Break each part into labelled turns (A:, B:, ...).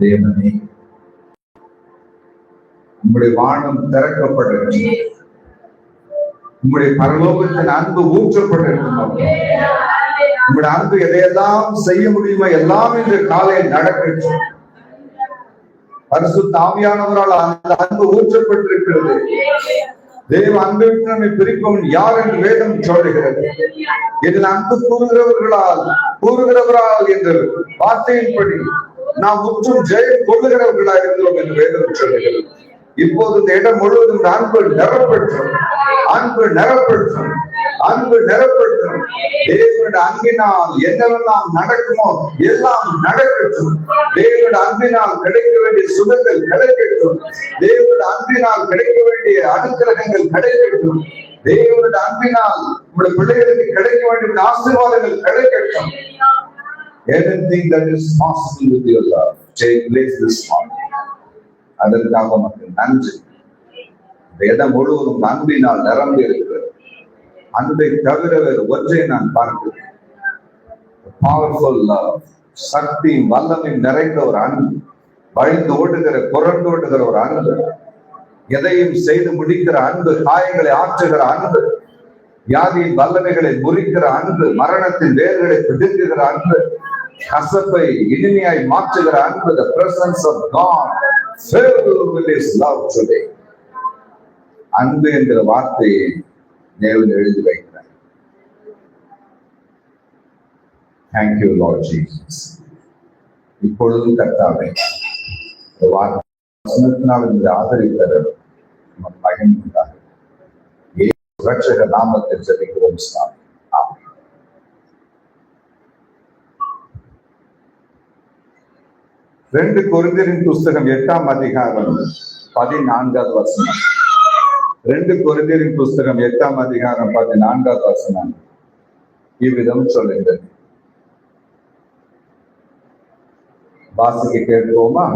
A: தேவனே, உங்களுடைய வானம் திறக்கப்பட்டிருக்கும், உங்களுடைய பரலோகத்தின் அன்பு ஊற்றப்பட்டிருக்கும். உங்களுடைய அன்பு எதையெல்லாம் செய்ய முடியுமோ எல்லாம் இன்று காலையில் நடக்கட்டும். பரிசுத்த ஆவியானவரால் அந்த அன்பு ஊற்றப்பட்டிருக்கிறது. தேவ அன்பை நம்மை பிரிப்பவன் யார் என்று வேதம் சொல்லுகிறது. இதில் அன்பு கூறுகிறவரால் என்ற வார்த்தையின்படி நாம் முற்றும் ஜெயம் கொள்ளுகிறவர்களாக இருந்தோம் என்று வேதம் சொல்லுகிறது. இப்போது இந்த இடம் முழுவதும் அன்பு நிரப்பற்றும், அன்பு நிரப்பற்றும், அன்பு நிரப்பற்றும். தேவனுடைய அன்பினால் என்னவெல்லாம் நடக்குமோ எல்லாம் நடக்கட்டும். தேவனுடைய அன்பினால் கிடைக்க வேண்டிய சுகங்கள் கிடைக்கட்டும். தேவனுடைய அன்பினால் கிடைக்க வேண்டிய அனுக்கிரகங்கள் கிடைக்கட்டும். தேவனுடைய அன்பினால் உங்களுடைய பிள்ளைகளுக்கு கிடைக்க வேண்டிய ஆசீர்வாதங்கள் கிடைக்கட்டும். Anything that is possible with your love, take place this morning. அதற்காக மக்கள் நன்றி. இந்த இடம் முழுவதும் அன்பினால் நிரம்பி இருக்கிறது. அன்பை தவிர வேறு ஒன்றை நான் பார்க்கிறேன். பவர்ஃபுல் லவ், சக்தி வல்லமை நிறைந்த ஒரு அன்பு, வழிந்து ஓடுகிற புரண்டு ஓடுகிற ஒரு அன்பு, எதையும் செய்து முடிக்கிற அன்பு, காயங்களை ஆற்றுகிற அன்பு, வியாதியின் வல்லமைகளை முறிக்கிற அன்பு, மரணத்தின் வேர்களை பிடுங்குகிற அன்பு, கசப்பை இனிமையாய் மாற்றுகிற அன்பு. The presence of God filled with His love today. அன்பு என்கிற வார்த்தையை தேவன் எழுதி வைக்கிறார். Thank you Lord Jesus. இப்பொழுதும் கர்த்தாவே, இந்த வார்த்தையினால் இந்த ஆதரித்தர மகிழ்ந்தார். இயேசு ரட்சகர் நாமத்தில் ஜெபிக்கிறோம் சுவாமி. ஆமென். 2 கொரிந்தியரின் புஸ்தகம் 8ஆம் அதிகாரம் 14வது வசனம். 2 கொரிந்தியரின் புஸ்தகம் 8ஆம் அதிகாரம் 14வது வசனம் இவ்விதம் சொல்லுகிறது. வாசிக்க கேட்போமா?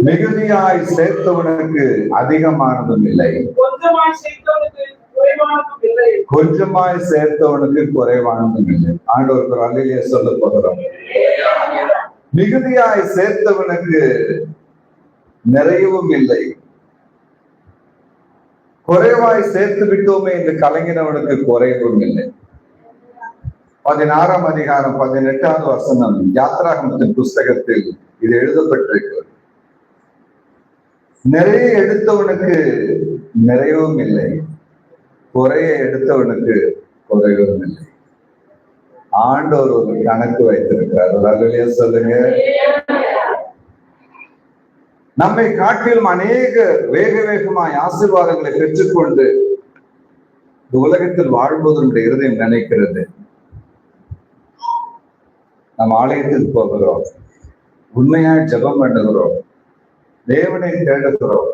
A: மிகுதியாய் சேர்த்தவனுக்கு அதிகமானதும் இல்லை, கொஞ்சமாய் சேர்த்தவனுக்கு குறைவானதும் இல்லை. ஆண்டவருக்கு அல்லேலூயா சொல்ல போகிறோம். மிகுதியாய் சேர்த்தவனுக்கு நிறையவும் இல்லை, குறைவாய் சேர்த்து விட்டோமே என்று கலங்கினவனுக்கு குறைவும் இல்லை. 16ஆம் அதிகாரம் 18வது வசனம் யாத்ராகமத்தின் புஸ்தகத்தில் இது எழுதப்பட்டிருக்கிறது. நிறைய எடுத்தவனுக்கு நிறையவும் இல்லை, குறைய எடுத்தவனுக்கு குறைவும் இல்லை. ஆண்டவர் ஒரு கணக்கு வைத்திருக்கிறார். அல்லேலூயா சொல்லுங்க. நம்மை காட்டிலும் அநேக வேகமாய் ஆசீர்வாதங்களை பெற்றுக்கொண்டு இந்த உலகத்தில் வாழ்வதனுடைய இருதயம் நினைக்கிறது. நம் ஆலயத்தில் போகிறோம், உண்மையாய் ஜெபம் பண்ணுகிறோம், தேவனை தேடுகிறோம்.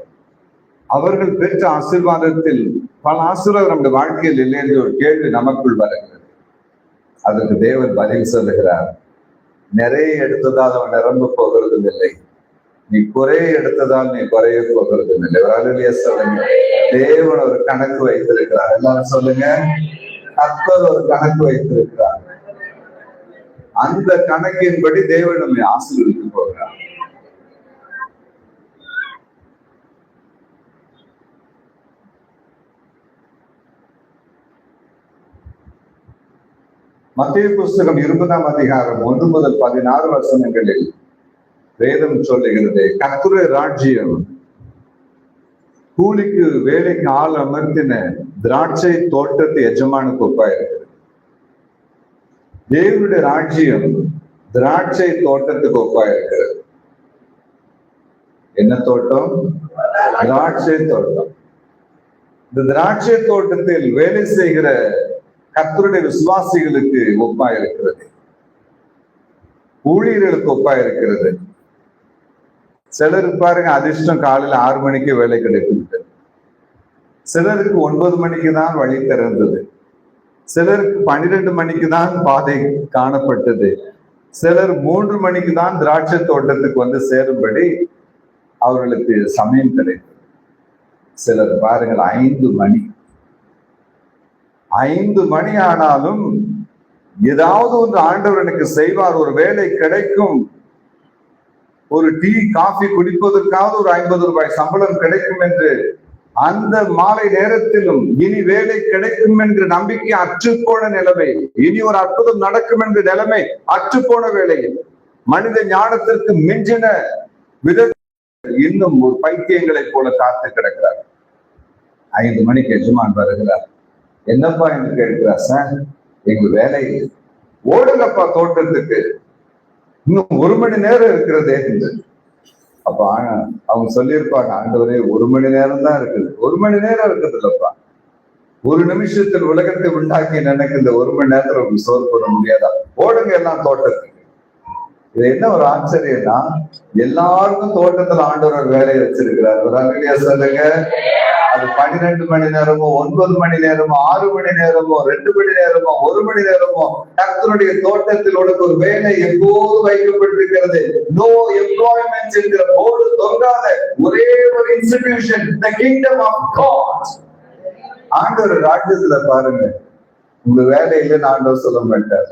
A: அவர்கள் பெற்ற ஆசீர்வாதத்தில் பல ஆசீர்வாதம் நம்முடைய வாழ்க்கையில் இல்லை என்று ஒரு கேள்வி நமக்குள் வருகிறது. அதற்கு தேவன் பதில் சொல்லுகிறார். நிறைய எடுத்ததால் அவன் நிரம்ப போகிறதும் இல்லை, நீ குறைய எடுத்ததால் நீ குறைய போகிறதும் இல்லை. அல்லேலூயா சொல்லுங்க. தேவன் ஒரு கணக்கு வைத்திருக்கிறார். எல்லாரும் சொல்லுங்க. கர்த்தர் ஒரு கணக்கு வைத்திருக்கிறார். அந்த கணக்கின்படி தேவன் நம்மை ஆசீர்வதிக்க போகிறார். மத்தேயு புஸ்தகம் 20ஆம் அதிகாரம் 1 முதல் 16 வசனங்களில் வேதம் சொல்லுகிறது, கர்த்தருடைய ராஜ்யம் கூலிக்கு வேலைக்கு ஆள் அமர்த்தின திராட்சை தோட்டத்து எஜமானுக்கு ஒப்பாயிருக்கிறது. தேவனுடைய ராஜ்யம் திராட்சை தோட்டத்துக்கு ஒப்பாயிருக்கிறது. என்ன தோட்டம்? திராட்சை தோட்டம். இந்த திராட்சை தோட்டத்தில் வேலை செய்கிற கர்த்தருடைய விசுவாசிகளுக்கு ஒப்பாயிருக்கிறது, ஊழியர்களுக்கு ஒப்பாயிருக்கிறது. சிலருக்கு பாருங்க அதிர்ஷ்டம் காலையில 6 மணிக்கு வேலை கிடைக்குது, சிலருக்கு 9 மணிக்கு தான் வழி திறந்தது, சிலருக்கு 12 மணிக்கு தான் பாதை காணப்பட்டது, சிலர் 3 மணிக்கு தான் திராட்சை தோட்டத்துக்கு வந்து சேரும்படி அவர்களுக்கு சமயம் கிடைத்தது. சிலர் பாருங்கள் 5 மணி ஆனாலும் ஏதாவது ஒன்று ஆண்டவர் எனக்கு செய்வார், ஒரு வேலை கிடைக்கும், ஒரு டீ காஃபி குடிப்பதற்காவது ஒரு 50 ரூபாய் சம்பளம் கிடைக்கும் என்று அந்த மாலை நேரத்திலும் இனி வேலை கிடைக்கும் என்ற நம்பிக்கை அற்றுப்போன நிலைமை, இனி ஒரு அற்புதம் நடக்கும் என்ற நிலைமை அற்றுப்போன வேளையில் மனித ஞானத்திற்கு மிஞ்சின விதத்தில் இன்னும் ஒரு பைத்தியங்களை போல காத்து கிடக்கிறார். 5 மணிக்கு எஜமான் வருகிறார். என்னப்பா என்று கேட்கிறார். சார், எங்க வேலை ஓடுங்கப்பா தோட்டத்துக்கு, இன்னும் 1 மணி நேரம் இருக்கிறதே என்று. அப்ப அவங்க சொல்லியிருப்பாங்க, ஆண்டவரே 1 மணி நேரம் தான் இருக்குது. 1 மணி நேரம் இருக்குது இல்லப்பா, 1 நிமிஷத்தில் உலகத்தை உண்டாக்கி எனக்கு இந்த 1 மணி நேரத்துல உங்களுக்கு சோறு போட முடியாதா? ஓடுங்க எல்லாம் தோட்டத்துக்கு. இது என்ன ஒரு ஆச்சரியம்னா, எல்லாருக்கும் தோட்டத்துல ஆண்டவர் வேலையை வச்சிருக்கிறார். ஒரு அங்கடியா சொல்லுங்க. அது 12 மணி நேரமோ 9 மணி நேரமோ 6 மணி நேரமோ 2 மணி நேரமோ 1 மணி நேரமோ கர்த்தருடைய தோட்டத்தில் உனக்கு ஒரு வேலை எப்போது வைக்கப்பட்டிருக்கிறது. நோ எம்ப்ளாய்மெண்ட் என்கிற போர்டு தொங்காத ஒரே ஒரு institution, the kingdom of God. ஆண்டவர் ராஜ்யத்துல பாருங்க, உங்க வேலை இல்லைன்னு ஆண்டவர் சொல்ல மாட்டார்.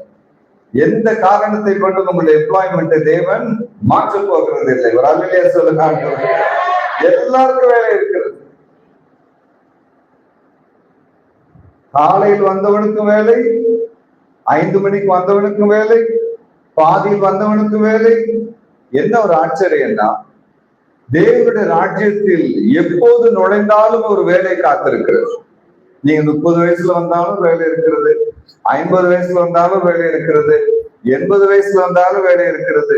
A: எந்த காரணத்தை கொண்டு உங்களுடைய எம்ப்ளாய்மெண்ட் தேவன் மாற்ற போகிறது இல்லை. ஒரு அல்லையா சொல்லுங்க. ஆண்டவர் எல்லாருக்கும் வேலை இருக்கிறது. காலையில் வந்தவனுக்கும் வேலை, 5 மணிக்கு வந்தவனுக்கும் வேலை, பாதியில் வந்தவனுக்கும் வேலை. என்ன ஒரு ஆச்சரியம்னா, தேவனுடைய ராஜ்யத்தில் எப்போது நுழைந்தாலும் ஒரு வேலை காத்திருக்கிறது. நீங்க 30 வயசுல வந்தாலும் வேலை இருக்கிறது, 50 வயசுல வந்தாலும் வேலை இருக்கிறது, 80 வயசுல வந்தாலும் வேலை இருக்கிறது.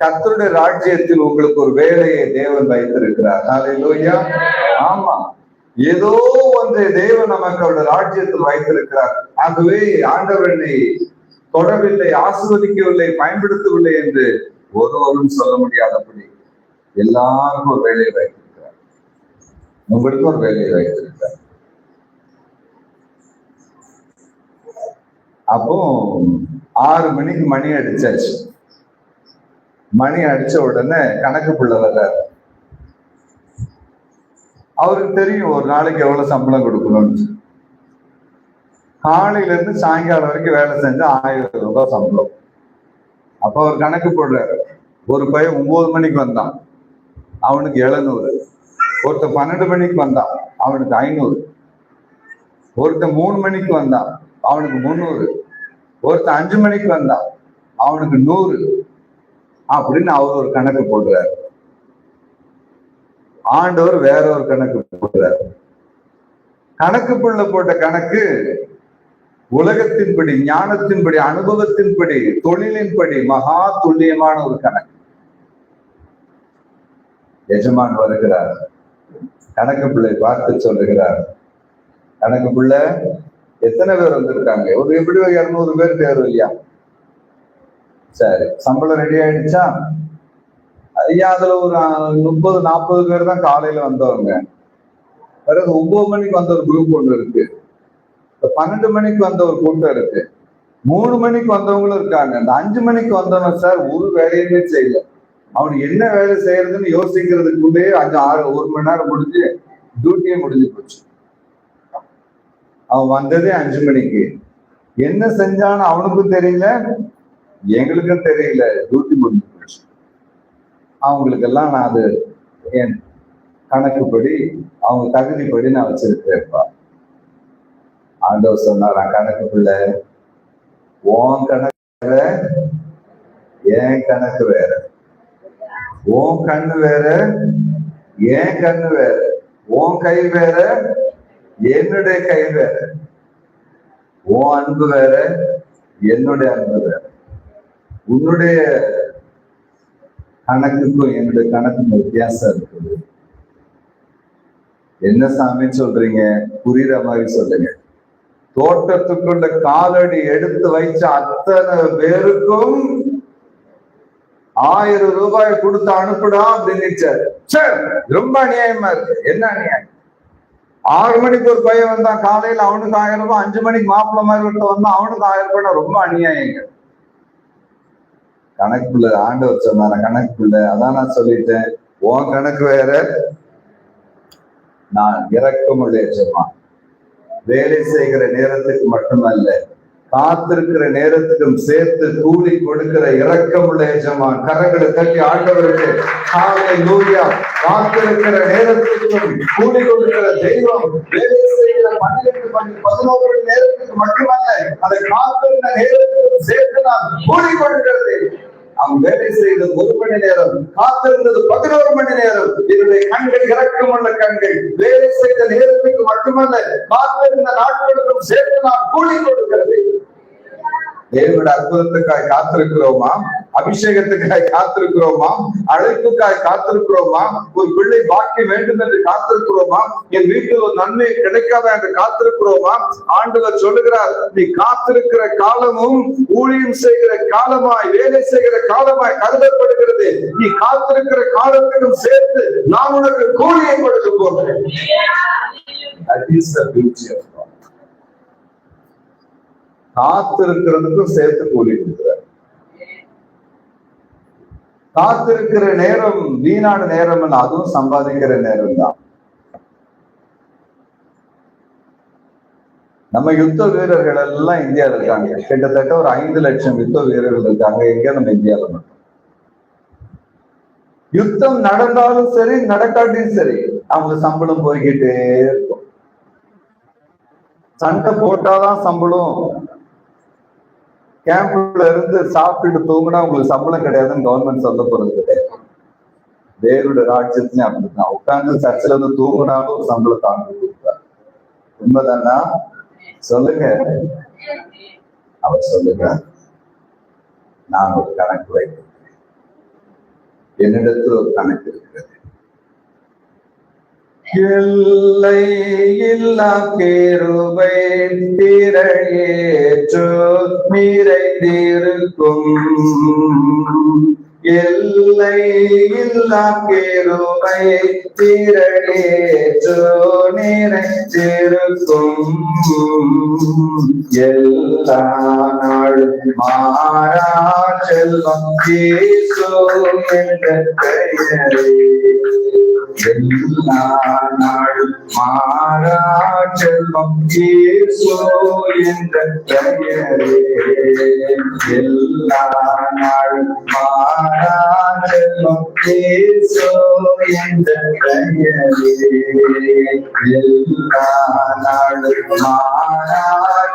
A: கர்த்தருடைய ராஜ்யத்தில் உங்களுக்கு ஒரு வேலையை தேவன் வைத்திருக்கிறார். ஹல்லேலூயா. ஆமா, ஏதோ ஒன்றை தேவன் நமக்கு அவருடைய ராஜ்யத்தில் வைத்திருக்கிறார். ஆகவே ஆண்டவர் என்னை தொடவில்லை, ஆசீர்வதிக்கவில்லை, பயன்படுத்தவில்லை என்று ஒருவரும் சொல்ல முடியாதபடி எல்லாருக்கும் ஒரு வேலையை வைத்திருக்கிறார். உங்களுக்கும் ஒரு வேலையை வைத்திருக்கிறார். அப்போ 6 மணிக்கு மணி அடிச்சாச்சு. மணி அடிச்ச உடனே கணக்கு புள்ள வர்றாரு. அவருக்கு தெரியும் ஒரு நாளைக்கு எவ்வளவு சம்பளம் கொடுக்கணும்னு. காலையில இருந்து சாயங்காலம் வரைக்கும் வேலை செஞ்சா 1000 ரூபாய் சம்பளம். அப்ப அவர் கணக்கு போடுறாரு. ஒரு பையன் 9 மணிக்கு வந்தான், அவனுக்கு 700. ஒருத்தன் 12 மணிக்கு வந்தான், அவனுக்கு 500. ஒருத்தன் 3 மணிக்கு வந்தான், அவனுக்கு 300. ஒருத்தன் 5 மணிக்கு வந்தான், அவனுக்கு 100. அப்படின்னு அவர் ஒரு கணக்கு போடுறாரு. ஆண்டவர் வேற ஒரு கணக்கு போடுறாரு. கணக்கு புள்ள போட்ட கணக்கு உலகத்தின்படி, ஞானத்தின்படி, அனுபவத்தின்படி, தொழிலின்படி மகா துல்லியமான ஒரு கணக்கு. எஜமான் வருகிறார், கணக்கு பிள்ளை பார்த்து சொல்லுகிறார், கணக்கு பிள்ளை எத்தனை பேர் வந்திருக்காங்க? ஒரு எப்படி 200 பேர் தேர்வு இல்லையா? சரி, சம்பளம் ரெடி ஆயிடுச்சா? ஐயா, அதுல ஒரு 30-40 பேர் தான் காலையில வந்தவங்க. பிறகு 9 மணிக்கு வந்த ஒரு குரூப் ஒன்று இருக்கு, 12 மணிக்கு வந்த ஒரு கூட்டம் இருக்கு, 3 மணிக்கு வந்தவங்களும் இருக்காங்க. அந்த 5 மணிக்கு வந்தவன் சார் ஒரு வேலையுமே செய்யல. அவனுக்கு என்ன வேலை செய்யறதுன்னு யோசிக்கிறதுக்குள்ளே 1 மணி நேரம் முடிஞ்சு டியூட்டியே முடிஞ்சு போச்சு. அவன் வந்ததே 5 மணிக்கு. என்ன செஞ்சான்னு அவனுக்கும் தெரியல, எங்களுக்கும் தெரியல, டியூட்டி முடிஞ்சு போச்சு. அவங்களுக்கெல்லாம் நான் அது என் கணக்குப்படி, அவங்க தகுதிப்படி நான் வச்சிருக்கேன்ப்பா. ஆண்டவர் சொன்னார், கணக்கு பிள்ளை, உன் கணக்கு வேற, என் கணக்கு வேற. உன் கண்ணு வேற, என் கண்ணு வேற. உன் கை வேற, என்னுடைய கை வேற. உன் அன்பு வேற, என்னுடைய அன்பு வேற. உன்னுடைய கணக்குக்கும் என்னுடைய கணக்குக்கும் வித்தியாசம் இருக்குது. என்ன சாமி சொல்றீங்க? புரியுற மாதிரி சொல்லுங்க. தோட்டத்துக்குள்ள காலடி எடுத்து வைச்ச அத்தனை பேருக்கும் 1000 ரூபாய் கொடுத்து அனுப்புடா அப்படின்னு. சார் ரொம்ப அநியாயமா இருக்கு. என்ன அநியாயம்? 6 மணிக்கு ஒரு பையன் வந்தான் காலையில, அவனுக்கு 1000 ரூபாய். 5 மணிக்கு மாப்பிள்ள மாதிரி ஒருத்த வந்தான், அவனுக்கு 1000 ரூபாய். ரொம்ப அநியாயங்க. கணக்குள்ள ஆண்டவர் சொன்னார, கணக்குள்ள. அதான் நான் சொல்லிட்டேன், உன் கணக்கு வேற, நான் இரக்கமுள்ள எஜமான். வேலை செய்கிற நேரத்துக்கு மட்டுமல்ல, காத்திருக்கிற நேரத்துக்கும் சேர்த்து கூலி கொடுக்கிற இரக்கமுள்ள எஜமான். கரங்களை தட்டி ஆண்டவருக்கு ஹல்லேலூயா. காத்திருக்கிற நேரத்துக்கும் கூலி கொடுக்கிற தெய்வம். வேலை செய்கிற 12 மணி 11 மணி நேரத்துக்கு மட்டுமல்ல, அதை காத்திருக்கிற நேரத்துக்கும் சேர்த்து நான் கூலி கொடுக்கிறது. அவன் வேலை செய்தது 1 மணி நேரம், காத்திருந்தது 11 மணி நேரம். என்னுடைய கண்கள் இரக்கமுள்ள கண்கள். வேலை செய்த நேரத்துக்கு மட்டுமல்ல, காத்திருந்த நாட்களுக்கும் சேர்த்து நான் கூலி கொடுக்கிறது. தேவனுடைய அற்புதத்துக்காய் காத்திருக்கிறோமா? அபிஷேகத்துக்காய் காத்திருக்கிறோமா? அழைப்புக்காய் காத்திருக்கிறோமா? ஒரு பிள்ளை பாக்கி வேண்டும் என்று காத்திருக்கிறோமா? என் வீட்டில் ஒரு நன்மை கிடைக்காதா என்று காத்திருக்கிறோமா? ஆண்டவர் சொல்லுகிறார், நீ காத்திருக்கிற காலமும் ஊழியம் செய்கிற காலமாய், வேலை செய்கிற காலமாய் கருதப்படுகிறது. நீ காத்திருக்கிற காலத்திலும் சேர்த்து நான் உனக்கு கூலியை கொடுக்க போகிறேன். That is the beauty of God. காத்திருக்கிறதுக்கும் சேர்த்து கூலி கொடுக்கிறார். காத்திருக்கிற நேரம் வீணான நேரம் அல்ல, அதுவும் சம்பாதிக்கிற நேரம் தான். நம்ம யுத்த வீரர்கள் எல்லாம் இந்தியாவில் இருக்காங்க. கிட்டத்தட்ட ஒரு 5 லட்சம் யுத்த வீரர்கள் இருக்காங்க. எங்க? நம்ம இந்தியாவில் மட்டும். யுத்தம் நடந்தாலும் சரி, நடக்காட்டியும் சரி, அவங்க சம்பளம் போய்கிட்டே இருக்கும். சண்டை போட்டாதான் சம்பளம். கேம்ப்ல இருந்து சாப்பிட்டு தூங்கினா உங்களுக்கு சம்பளம் கிடையாதுன்னு கவர்மெண்ட் சொல்ல போறது கிடையாது. தேவனுடைய ராஜ்யத்திலே அப்படிதான். உட்கார்ந்து சர்ச்சில் வந்து தூங்கினாலும் ஒரு சம்பளம் தாங்க கொடுப்பார். உண்மைதானா? சொல்லுங்க. அவர் சொல்லுங்க, நான் ஒரு கணக்கு வைக்கிறேன். என்னிடத்தில் ஒரு கணக்கு இருக்கிறது. எல்லை இல்லா கிருபை திரையேற்று நிறைந்திருக்கும். எல்லை இல்லா கிருபை திரையேற்று நிறைந்திருக்கும். எல்லா நாளும் மாறா செல்வம் இயேசு என்ற பெயரே. எல்லா நாளும் மாறா செல்வம் இயேசு என்ற பெயரே. எல்லா நாளும் மாறா செல்வம் இயேசு என்ற பெயரே. எல்லா நாளும் மாறா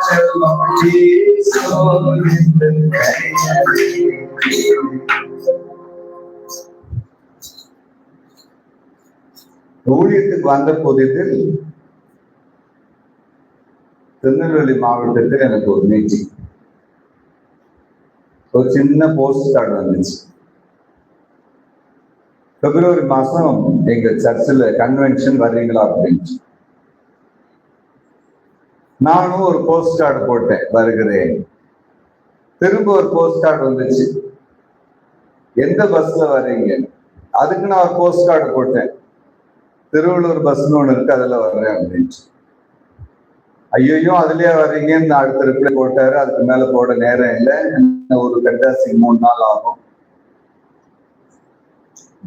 A: செல்வம் இயேசு என்ற பெயரே. ஊழியத்துக்கு வந்த போதில் திருநெல்வேலி மாவட்டத்தில் எனக்கு ஒரு மீட்டிங், ஒரு சின்ன போஸ்ட் கார்டு வந்துச்சு. பிப்ரவரி மாசம் எங்க சர்ச்சில் கன்வென்ஷன் வர்றீங்களா அப்படின்னு. நானும் ஒரு போஸ்ட் கார்டு போட்டேன், வருகிறேன். திரும்ப ஒரு போஸ்ட் கார்டு வந்துச்சு, எந்த பஸ்ல வர்றீங்க. அதுக்கு நான் ஒரு போஸ்ட் கார்டு போட்டேன், திருவள்ளூர் பஸ்ன்னு ஒண்ணு இருக்கு, அதுல வர்றேன் அப்படின்ட்டு. ஐயோ அதுலயே வர்றீங்கன்னு அடுத்த ரிப்ளை போட்டாரு. அதுக்கு மேல போட நேரம் இல்லை, ஒரு கண்டாசி 3 நாள் ஆகும்.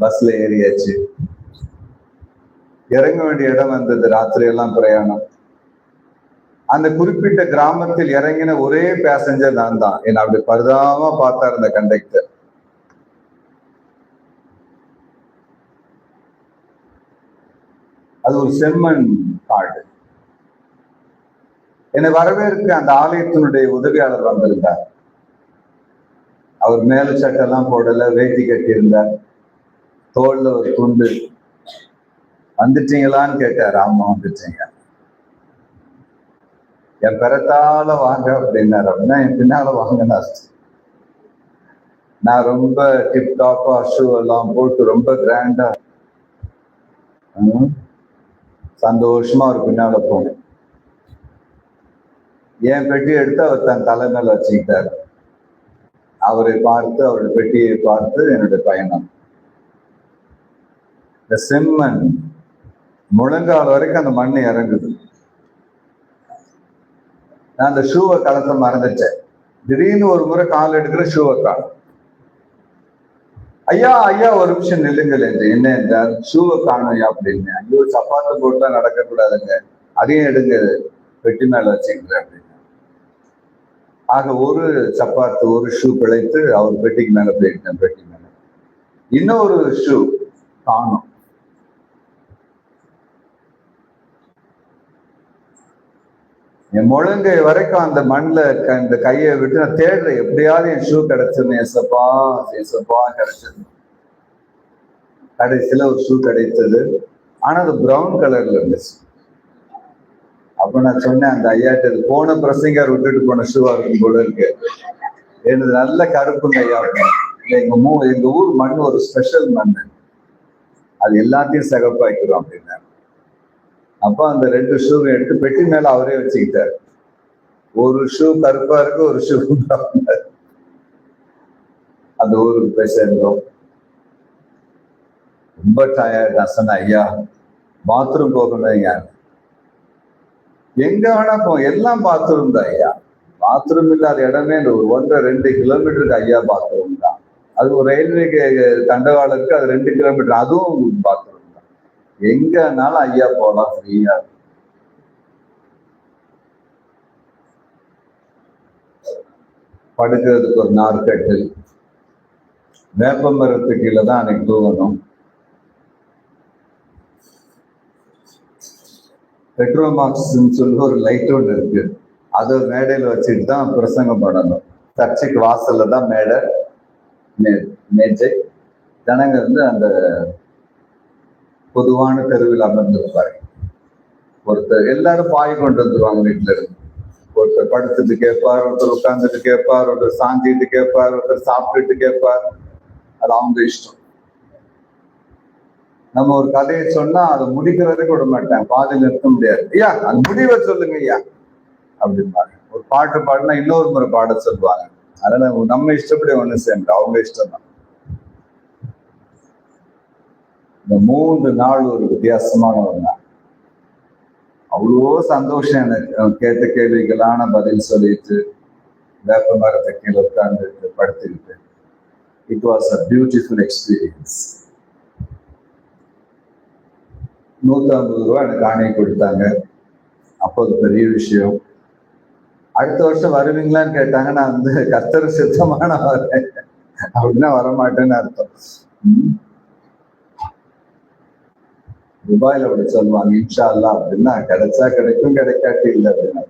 A: பஸ்ல ஏறியாச்சு. இறங்க வேண்டிய இடம் வந்தது. ராத்திரி எல்லாம் பிரயாணம். அந்த குறிப்பிட்ட கிராமத்தில் இறங்கின ஒரே பேசஞ்சர் நான் தான். என்ன அப்படி பரிதாபமா பார்த்தார் அந்த கண்டக்டர். அது ஒரு செம்மண் காடு. என்னை வரவேற்க அந்த ஆலயத்தினுடைய உதவியாளர் வந்திருந்தார். அவர் மேல சட்டெல்லாம் போடல, வேட்டி கட்டி இருந்தார், தோல்ல ஒரு துண்டு. வந்துட்டீங்களான்னு கேட்டார். ஆமா வந்துட்டீங்க. என் பிறத்தால வாங்க அப்படின்னாரு. அப்படின்னா என் பின்னால வாங்கினா நான் ரொம்ப டிப்டாப்பா ஷூ எல்லாம் போட்டு ரொம்ப கிராண்டா சந்தோஷமா அவர் பின்னால போனேன். என் பெட்டி எடுத்து அவர் தன் தலை மேல வச்சுக்கிட்டாரு.
B: அவரை பார்த்து, அவருடைய பெட்டியை பார்த்து என்னுடைய பயணம். இந்த செம்மண் முழங்கால் வரைக்கும் அந்த மண்ணு இறங்குது. நான் அந்த ஷூவை கலத்த மறந்துட்டேன். திடீர்னு ஒரு முறை கால் எடுக்கிற ஷூவை காணும். ஐயா ஐயா ஒரு நிமிஷம் நில்லுங்கள் என்று. என்ன என்றால், ஷூவை காணும் ஐயா அப்படின்னு. ஐயோ, சப்பாத்து போட்டுலாம் நடக்கக்கூடாதுங்க, அதையும் எடுங்க, பெட்டி மேல வச்சுக்கிறேன் அப்படின்னு. ஆக ஒரு சப்பாத்து, ஒரு ஷூ பிழைத்து அவர் பெட்டிக்கு மேல போயிட்டேன். பெட்டி மேல இன்னொரு ஷூ காணும். என் முழங்கை வரைக்கும் அந்த மண்ணில் இந்த கையை விட்டு நான் தேடுறேன், எப்படியாவது என் ஷூ கிடைச்சிருந்தேன். ஏசப்பா ஏசப்பா கிடைச்சது. கடைசியில ஒரு ஷூ கிடைத்தது. ஆனா அது பிரவுன் கலர்ல இருந்துச்சு. அப்ப நான் சொன்னேன் அந்த ஐயாட்டு, போன பிரசங்கர் விட்டுட்டு போன ஷூவா இருக்கும் போல இருக்கு, எனது நல்ல கருப்புங்க ஐயா. எங்க ஊர் மண் ஒரு ஸ்பெஷல் மண், அது எல்லாத்தையும் சிகப்பாக்கிறோம் அப்படின்னா. அப்ப அந்த 2 ஷூவை எடுத்து பெட்டி மேல அவரே வச்சுக்கிட்டார். ஒரு ஷூ கருப்பா இருக்கு, ஒரு ஷூ அந்த ஊருக்கு போய் சேர்ந்தோம். ரொம்ப டயர்ட். நான் சொன்னேன், ஐயா பாத்ரூம் போகணும் ஐயா. எங்க வேணா போ, எல்லாம் பாத்ரூம் தான் ஐயா. பாத்ரூம் இல்லாத இடமே ஒரு 1.5-2 கிலோமீட்டருக்கு ஐயா பாத்ரூம் தான். அது ஒரு ரயில்வே தண்டவாளத்துக்கு அது 2 கிலோமீட்டர், அதுவும் பாத்ரூம். எங்கனாலும் ஐயா போலாம், ஃப்ரீயா. படுக்கிறதுக்கு ஒரு நார்கட்டு, வேப்ப மரத்துக்கு கீழே தான் அன்னைக்கு தூங்கணும். பெட்ரோமாக்ஸ் சொல்லி ஒரு லைட் ஒன்று இருக்கு, அதை மேடையில வச்சுட்டு தான் பிரசங்கம் பண்ணணும். சர்ச்சைக்கு வாசல்ல தான் மேடை, மேஜை. ஜனங்க அந்த பொதுவான தெருவில் அமர்ந்திருப்பாரு. ஒருத்தர் எல்லாரும் பாய் கொண்டு வந்துருவாங்க வீட்டுல இருந்து. ஒருத்தர் படுத்துட்டு கேட்பார், ஒருத்தர் உட்கார்ந்துட்டு கேட்பார், ஒருத்தர் சாஞ்சிட்டு கேட்பார், ஒருத்தர் சாப்பிட்டுட்டு கேட்பார். அது அவங்க இஷ்டம். நம்ம ஒரு கதையை சொன்னா அதை முடிக்கிறதுக்கு விட மாட்டேன், பாதையில் நிறுத்த முடியாது. ஐயா அது முடிவை சொல்லுங்க ஐயா அப்படின்பாங்க. ஒரு பாட்டு பாடினா இன்னொரு முறை பாட சொல்லுவாங்க. அதனால நம்ம இஷ்டப்படி ஒண்ணு சேர்ந்து அவங்க இஷ்டம் தான். இந்த 3 நாள் ஒரு வித்தியாசமான ஒரு நாள். அவ்வளோ சந்தோஷம் எனக்கு. கேட்ட கேள்விகளான பதில் சொல்லிட்டு வேப்ப மரத்தை கீழே உட்கார்ந்துட்டு படுத்துக்கிட்டு, it was a beautiful experience. 150 ரூபா எனக்கு காணிக்கை கொடுத்தாங்க. அப்போது பெரிய விஷயம். அடுத்த வருஷம் வருவீங்களான்னு கேட்டாங்க. நான் கர்த்தர் சித்தமான வரேன் அப்படின்னா வரமாட்டேன்னு அர்த்தம். துபாயில அப்படி சொல்லுவாங்க, இன்ஷா அல்லா அப்படின்னா கிடைச்சா கிடைக்கும், கிடைக்காட்டி இல்லை அப்படின்னா.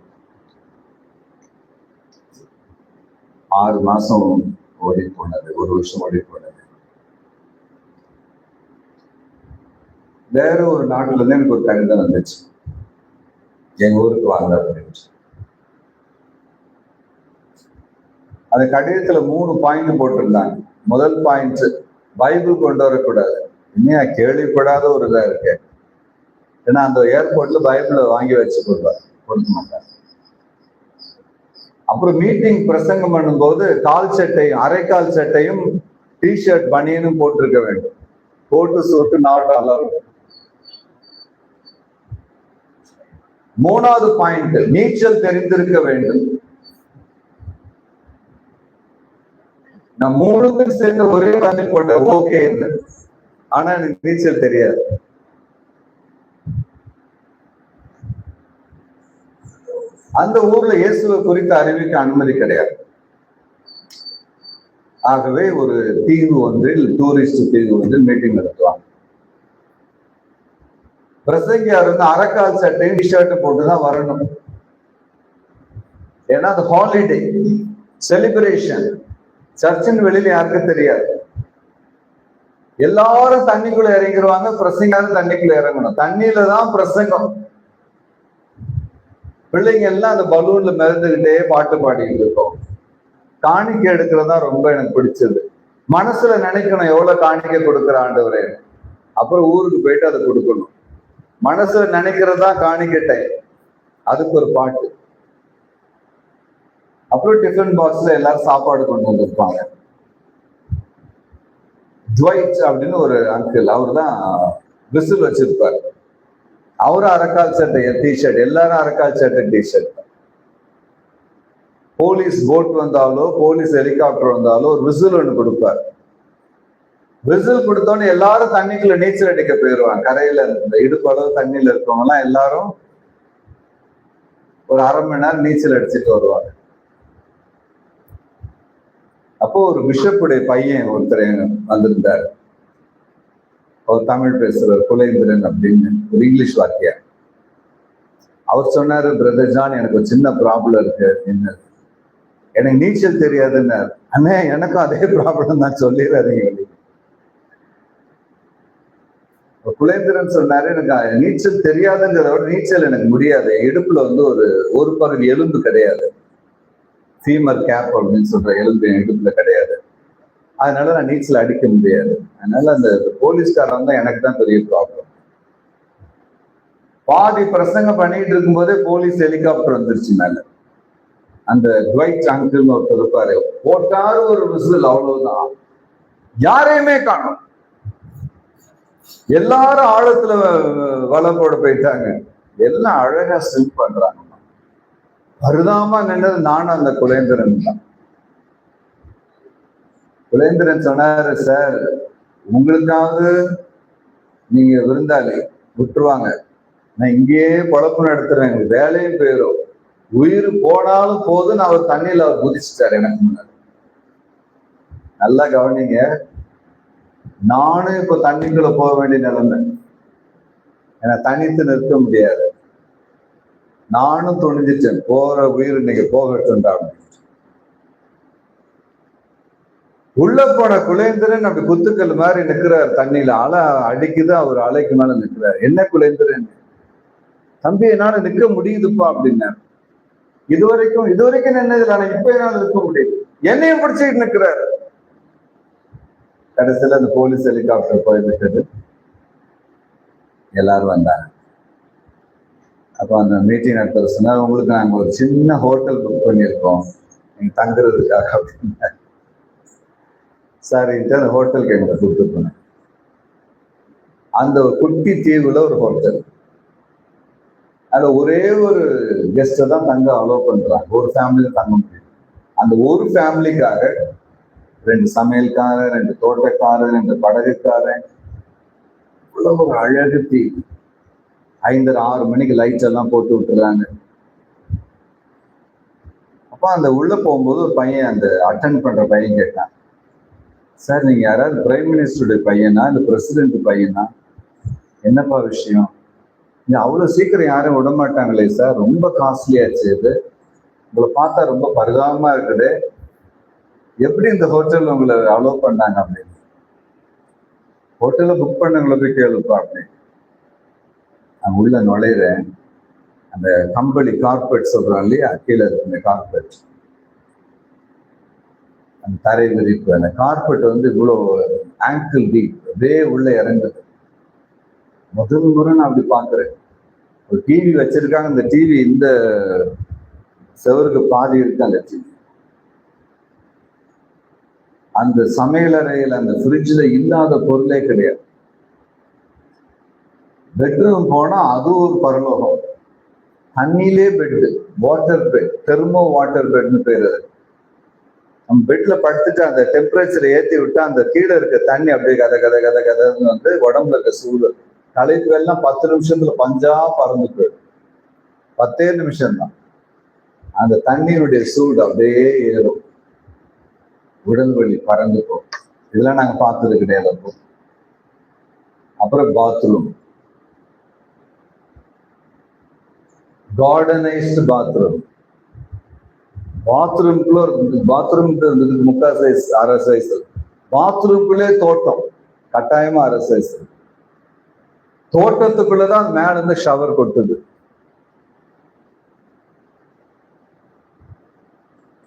B: 6 மாசம் ஓடி போனது, 1 வருஷம் ஓடி போனது. வேற ஒரு நாட்டுல இருந்து எனக்கு ஒரு கடிதம் வந்துச்சு, எங்க ஊருக்கு வாங்க அப்படின்னு. அந்த கடிதத்துல 3 பாயிண்ட் போட்டிருந்தாங்க. முதல் பாயிண்ட், பைபிள் கொண்டு வரக்கூடாது. இன்னும் கேள்விப்படாத ஒரு இதா இருக்கு. ஏன்னா அந்த ஏர்போர்ட்ல பைபிளை வாங்கி வச்சு கொடுக்க மாட்டாங்க. அப்புறம் மீட்டிங் பிரசங்கம் பண்ணும்போது கால் சட்டையும், அரைக்கால் சட்டையும், டிஷர்ட் பனியனும் போட்டிருக்க வேண்டும். போட்டு சூட்டு நாட் அலவுட். 3வது பாயிண்ட், நீச்சல் தெரிந்திருக்க வேண்டும். நான் 3 பேர் சேர்ந்து ஒரே மாதிரி போட்டேன், ஓகே. ஆனா எனக்கு நீச்சல் தெரியாது. அந்த ஊர்ல இயேசுவை குறித்து அறிவிக்க அனுமதி கிடையாது. ஆகவே ஒரு தீவு ஒன்றில், டூரிஸ்ட் தீவு ஒன்றில் மீட்டிங் நடத்துவாங்க. பிரசங்கியார் அரைக்கால் சட்டையும் டிஷர்ட் போட்டுதான் வரணும். ஏன்னா அது ஹாலிடே, செலிப்ரேஷன். சர்ச்சின் வெளியில யாருக்கும் தெரியாது. எல்லாரும் தண்ணிக்குள்ள இறங்கிடுவாங்க, பிரசங்காரும் தண்ணிக்குள்ள இறங்கணும். தண்ணியில தான் பிரசங்கம். பிள்ளைங்க எல்லாம் அந்த பலூன்ல மிதந்துகிட்டே பாட்டு பாடிட்டு இருக்கோம். காணிக்கை எடுக்கிறதா ரொம்ப எனக்கு பிடிச்சது. மனசுல நினைக்கணும், எவ்வளவு காணிக்கை கொடுக்குற ஆண்டவரே. அப்புறம் ஊருக்கு போயிட்டு அதை கொடுக்கணும். மனசுல நினைக்கிறதா காணிக்கை டைம். அதுக்கு ஒரு பாட்டு. அப்புறம் டிஃபன் பாக்ஸ்ல எல்லாரும் சாப்பாடு கொண்டு வந்திருப்பாங்க. ட்வைட் அப்படின்னு ஒரு அங்கிள், அவர் தான் விசில் வச்சிருப்பார். அவரும் அரைக்கால் சட்டை டிஷர்ட், எல்லாரும் அரைக்கால் சட்டை டிஷர்ட். போலீஸ் போட் வந்தாலோ போலீஸ் ஹெலிகாப்டர் வந்தாலோ ஒரு விசில் ஒன்று கொடுப்பார். விசில் கொடுத்தோன்னு எல்லாரும் தண்ணிக்குள்ள நீச்சல் அடிக்க போயிடுவாங்க. கரையில இந்த இடுப்பளவு தண்ணியில இருக்கவங்க எல்லாம் எல்லாரும் ஒரு அரை மணி நேரம் நீச்சல் அடிச்சுட்டு வருவாங்க. அப்போ ஒரு பிஷப்புடைய பையன் ஒருத்தர் வந்திருந்தார். அவர் தமிழ் பேசுறார், குலேந்திரன் அப்படின்னு ஒரு இங்கிலீஷ் வாத்தியார். அவர் சொன்னாரு, பிரதர் ஜான், எனக்கு ஒரு சின்ன ப்ராப்ளம் இருக்கு. என்ன? எனக்கு நீச்சல் தெரியாதுன்னாரு. அண்ணே, எனக்கும் அதே ப்ராப்ளம் தான், சொல்லிடாதீங்க. குலேந்திரன் சொன்னாரு, எனக்கு நீச்சல் தெரியாதுங்கிறத விட நீச்சல் எனக்கு முடியாது. இடுப்புல வந்து ஒரு பகுதி எலும்பு கிடையாது, ஃபீமர் கேப் அப்படின்னு சொல்ற எலும்பு என் இடுப்புல கிடையாது. அதனால நான் நீச்சல் அடிக்க முடியாது. அதனால அந்த போலீஸ்காரன் தான் எனக்கு தான் பெரிய ப்ராப்ளம். பாதி பிரசங்கம் பண்ணிட்டு இருக்கும் போதே போலீஸ் ஹெலிகாப்டர் வந்துருச்சு மேல. அந்த ட்வைட் அங்கிள்னு ஒருத்தர் இருப்பாரு, போட்டாரு ஒரு விசில், அவ்வளவுதான், யாரையுமே காணும். எல்லாரும் ஆழத்துல வலை போட போயிட்டாங்க. எல்லாம் அழகா ஸ்விம் பண்றாங்க. பரிதாபமா நின்றது நானும் அந்த குலேந்திரன் தான். குலேந்திரன் சொன்னாரு, சார், உங்களுக்காவது நீங்க விருந்தாளி விட்டுருவாங்க, நான் இங்கேயே பொழப்பு நடத்துறேன், எனக்கு வேலையும் போயிடும், உயிர் போனாலும் போதுன்னு அவர் தண்ணியில அவர் குதிச்சுட்டாரு எனக்கு முன்னாடி. நல்லா கவனிங்க, நானும் இப்ப தண்ணிக்குள்ள போக வேண்டிய நிலைமை. ஏன்னா தனித்து நிற்க முடியாது. நானும் துணிஞ்சிட்டேன், போற உயிர் இன்னைக்கு போகட்டும்டா. உள்ள போன குலேந்திரன் அப்படி குத்துக்கல் மாதிரி நிக்கிறார் தண்ணியில. அலை அடிக்குது, அவர் அலைக்கு மேல நிக்கிறார். என்ன குலேந்திரன், தம்பி என்னால நிக்க முடியுதுப்பா அப்படின்னாரு. இதுவரைக்கும் நின்னதுல, ஆனா இப்ப என்னால நிற்க முடியுது, என்னையும் பிடிச்சிட்டு நிக்கிறாரு. கடைசியில அந்த போலீஸ் ஹெலிகாப்டர் போய்விட்டது. எல்லாரும் வந்தாங்க. அப்போ அந்த மீட்டிங் நடத்துற சொன்னார், உங்களுக்கு நாங்க ஒரு சின்ன ஹோட்டல் புக் பண்ணியிருக்கோம் நீங்க தங்குறதுக்காக அப்படின்னா. சரின்ட்டு அந்த ஹோட்டலுக்கு எங்களை கூப்பிட்டு போனேன். அந்த ஒரு குட்டி தீவுல ஒரு ஹோட்டல், அதுல ஒரே ஒரு கெஸ்ட தான் தங்க அலோவ் பண்றாங்க. ஒரு ஃபேமிலியில தங்க முடியும். அந்த ஒரு ஃபேமிலிக்காக 2 சமையல்காரர், 2 தோட்டக்காரர், 2 படகுக்காரன், இவ்வளவு ஒரு அழகு தீவு. 5:30-6 மணிக்கு லைட்ஸ் எல்லாம் போட்டு விட்டுறாங்க. அப்ப அந்த உள்ள போகும்போது ஒரு பையன், அந்த அட்டென்ட் பண்ற பையன் கேட்டான், சார், நீங்க யாராவது பிரைம் மினிஸ்டருடைய பையனா இல்ல பிரசிடென்ட் பையனா? என்னப்பா விஷயம்? அவ்வளவு சீக்கிரம் யாரும் விட மாட்டாங்களே சார், ரொம்ப காஸ்ட்லியாச்சு இது, உங்களை பார்த்தா ரொம்ப பரிதாபமா இருக்குது, எப்படி இந்த ஹோட்டல் உங்களை அலோவ் பண்ணாங்க அப்படின்னு. ஹோட்டல்ல புக் பண்ணவங்களை போய் கேளுப்பா அப்படின்னு. நான் உள்ள நுழையிறேன். அந்த கம்பளி கார்பெட் சொல்றோம் இல்லையா, கீழே இருக்கு இந்த கார்பெட், அந்த தரை விரிப்பு, அந்த கார்பெட் வந்து இவ்வளவு ஆங்கிள் டீப், அப்படியே உள்ள இறங்குது. முதல் முறை நான் அப்படி பாக்குறேன். ஒரு டிவி வச்சிருக்காங்க, இந்த டிவி இந்த செவருக்கு பாதி இருக்கு அந்த டிவி. அந்த சமையலறையில் அந்த ஃப்ரிட்ஜ்ல இல்லாத பொருளே கிடையாது. பெட்ரூம் போனா அது ஒரு பரலோகம். தண்ணியிலே bed, water bed, thermo water பெட்னு பேரு. நம்ம பெட்ல படுத்துட்டு அந்த டெம்பரேச்சரை ஏற்றி விட்டா அந்த கீழே இருக்க தண்ணி அப்படியே கதை கதை கதை கதைன்னு வந்து உடம்புல இருக்க சூடு, தலைப்பு எல்லாம் 10 நிமிஷத்துல பஞ்சா பறந்து போயிடும். 10 நிமிஷம் தான் அந்த தண்ணியினுடைய சூடு அப்படியே ஏறும், உடல் வலி பறந்து போகும். இதெல்லாம் நாங்க பார்த்தது கிடையாது. அப்போ அப்புறம் பாத்ரூம், கார்டனைஸ்டு பாத்ரூம். பாத்ரூம்குள்ள பாத்ரூம் முக்கா சைஸ், அரை சைஸ். பாத்ரூம்குள்ளே தோட்டம், கட்டாயமா அரை சைஸ். தோட்டத்துக்குள்ளதான் மேல இருந்து ஷவர் கொட்டுது.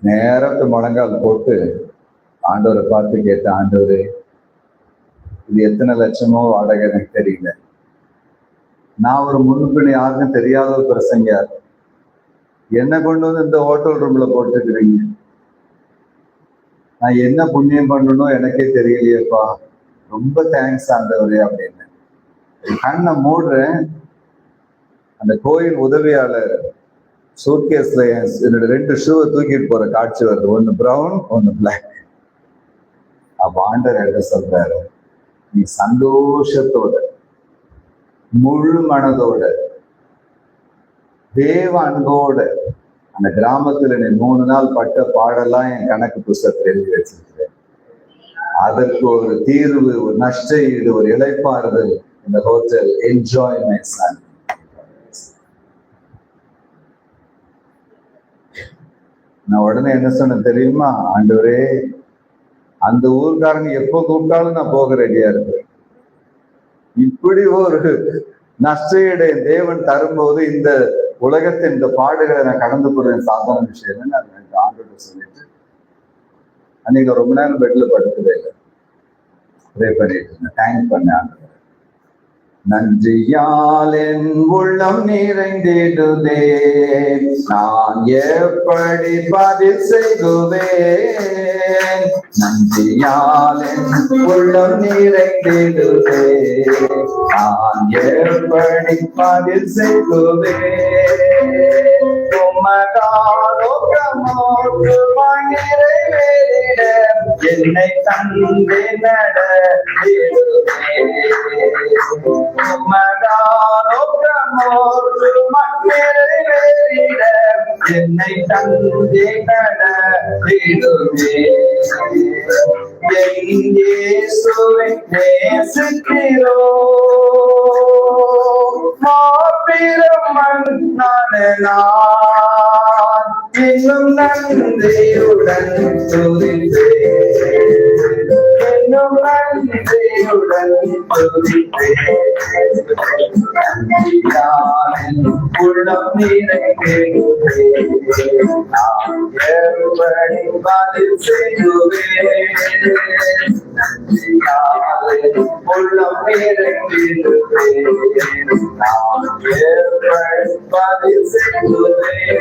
B: நேரத்து முழங்கால் போட்டு ஆண்டவரை பார்த்து கேட்ட, ஆண்டவரே, இது எத்தனை லட்சமோ வாடகை எனக்கு தெரியல, நான் ஒரு முன்பின் யாருக்கும் தெரியாத ஒரு பிரசங்கியார், என்ன கொண்டு வந்து இந்த ஹோட்டல் ரூம்ல போட்டுக்கிறீங்க, நான் என்ன புண்ணியம் பண்ணணும் எனக்கே தெரியலையேப்பா, ரொம்ப தேங்க்ஸ் ஆண்டவரே அப்படின்னு கண்ணை மூடுறேன். அந்த கோயில் உதவியாளர் சூட்கேஸ்ல என்னோட 2 ஷூவை தூக்கிட்டு போற காட்சி வருது, ஒன்னு பிரவுன் ஒன்னு பிளாக். அப்ப ஆண்டவர் என்ன சொல்றாரு, நீ சந்தோஷத்தோட முழு மனதோட தேவ அன்போட அந்த கிராமத்துல நீ 3 நாள் பட்ட பாடெல்லாம் என் கணக்கு புஸ்தகத்தில் எழுதி வச்சிருக்கிறேன். அதற்கு ஒரு தீர்வு, ஒரு நஷ்ட ஈடு, ஒரு இளைப்பாறுதல் இந்த ஹோட்டல். Enjoy my son. நான் உடனே என்ன சொன்னேன் தெரியுமா, ஆண்டவரே அந்த ஊர்க்காரங்க எப்போ கூப்பிட்டாலும் நான் போக ரெடியா இருக்கேன். இப்படி ஒரு நஷ்டஈடை தேவன் தரும்போது இந்த உலகத்தின் இந்த பாடுகளை நான் கடந்து போறேன் சாதாரண விஷயம் நான் ஆண்டவர்கிட்ட சொல்லிட்டு அன்னைக்கு ரொம்ப நேரம் பெட்ல படுக்கவே இல்லை, ப்ரே பண்ணிட்டு இருந்தேன், தேங்க் பண்ணேன் ஆண்டவர். நன்றியால் என் உள்ளம் நிறைந்திடுதே, நான் எப்படி பதில் செய்குவேன். நன்றியால் என் உள்ளம் நிறைந்திடுதே, நான் எப்படி பதில் செய்குவேன். நிறைவேறிட என்னை தந்தை நடத்திடுவே. நிறைவேறிட என்னை தந்தை நடத்திடுவே. இயேசுவை நேசிக்கிறோ மாபிரமன் நான் இன்னும் நன்றியுடன் துதிப்பேன், இன்னும் நன்றியுடன் துதிப்பேன். உள்ளம் நிறைந்தேன், நான் எப்படி பதில் செய்வேன். உள்ளம் நிறைந்தேன், நான் எப்படி பதில் செய்வேன்.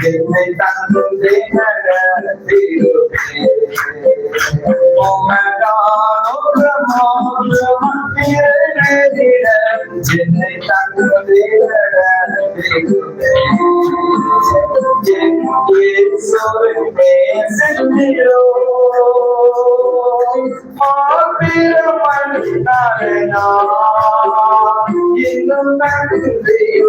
B: என்னை தந்தை நடத்திடுவே. என்னை தந்தை நடத்திடுவே. இன்னும் நன்றியுடன் இன்னும் நன்றியுடன்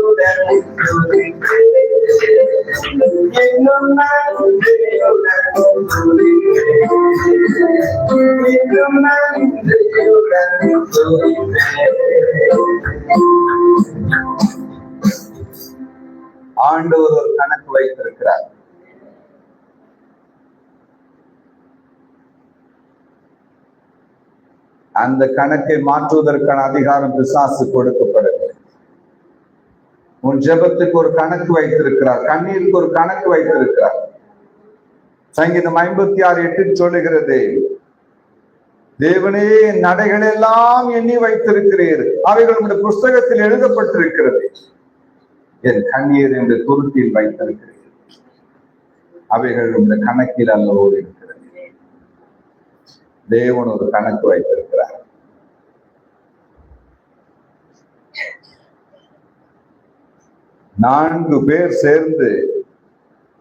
B: இன்னும் நன்றியுடன் ஆண்டவர் ஒரு கணக்கு வைத்திருக்கிறார். அந்த கணக்கை மாற்றுவதற்கான அதிகாரம் பிசாசு கொடுக்கப்படவில்லை. உன் ஜெபத்துக்கு ஒரு கணக்கு வைத்திருக்கிறார், கண்ணீருக்கு ஒரு கணக்கு வைத்திருக்கிறார். சங்கீதம் 56:8 சொல்லுகிறது, தேவனே நடைகள் எல்லாம் எண்ணி வைத்திருக்கிறீர், அவைகள் உடைய புஸ்தகத்தில் எழுதப்பட்டிருக்கிறது. என் கண்ணீர் என்று துருத்தியில் வைத்திருக்கிறீர், அவைகள் இந்த கணக்கில் அல்லவோ இருக்கிறது. தேவன் ஒரு கணக்கு வைத்திருக்கிறார். நான்கு பேர் சேர்ந்து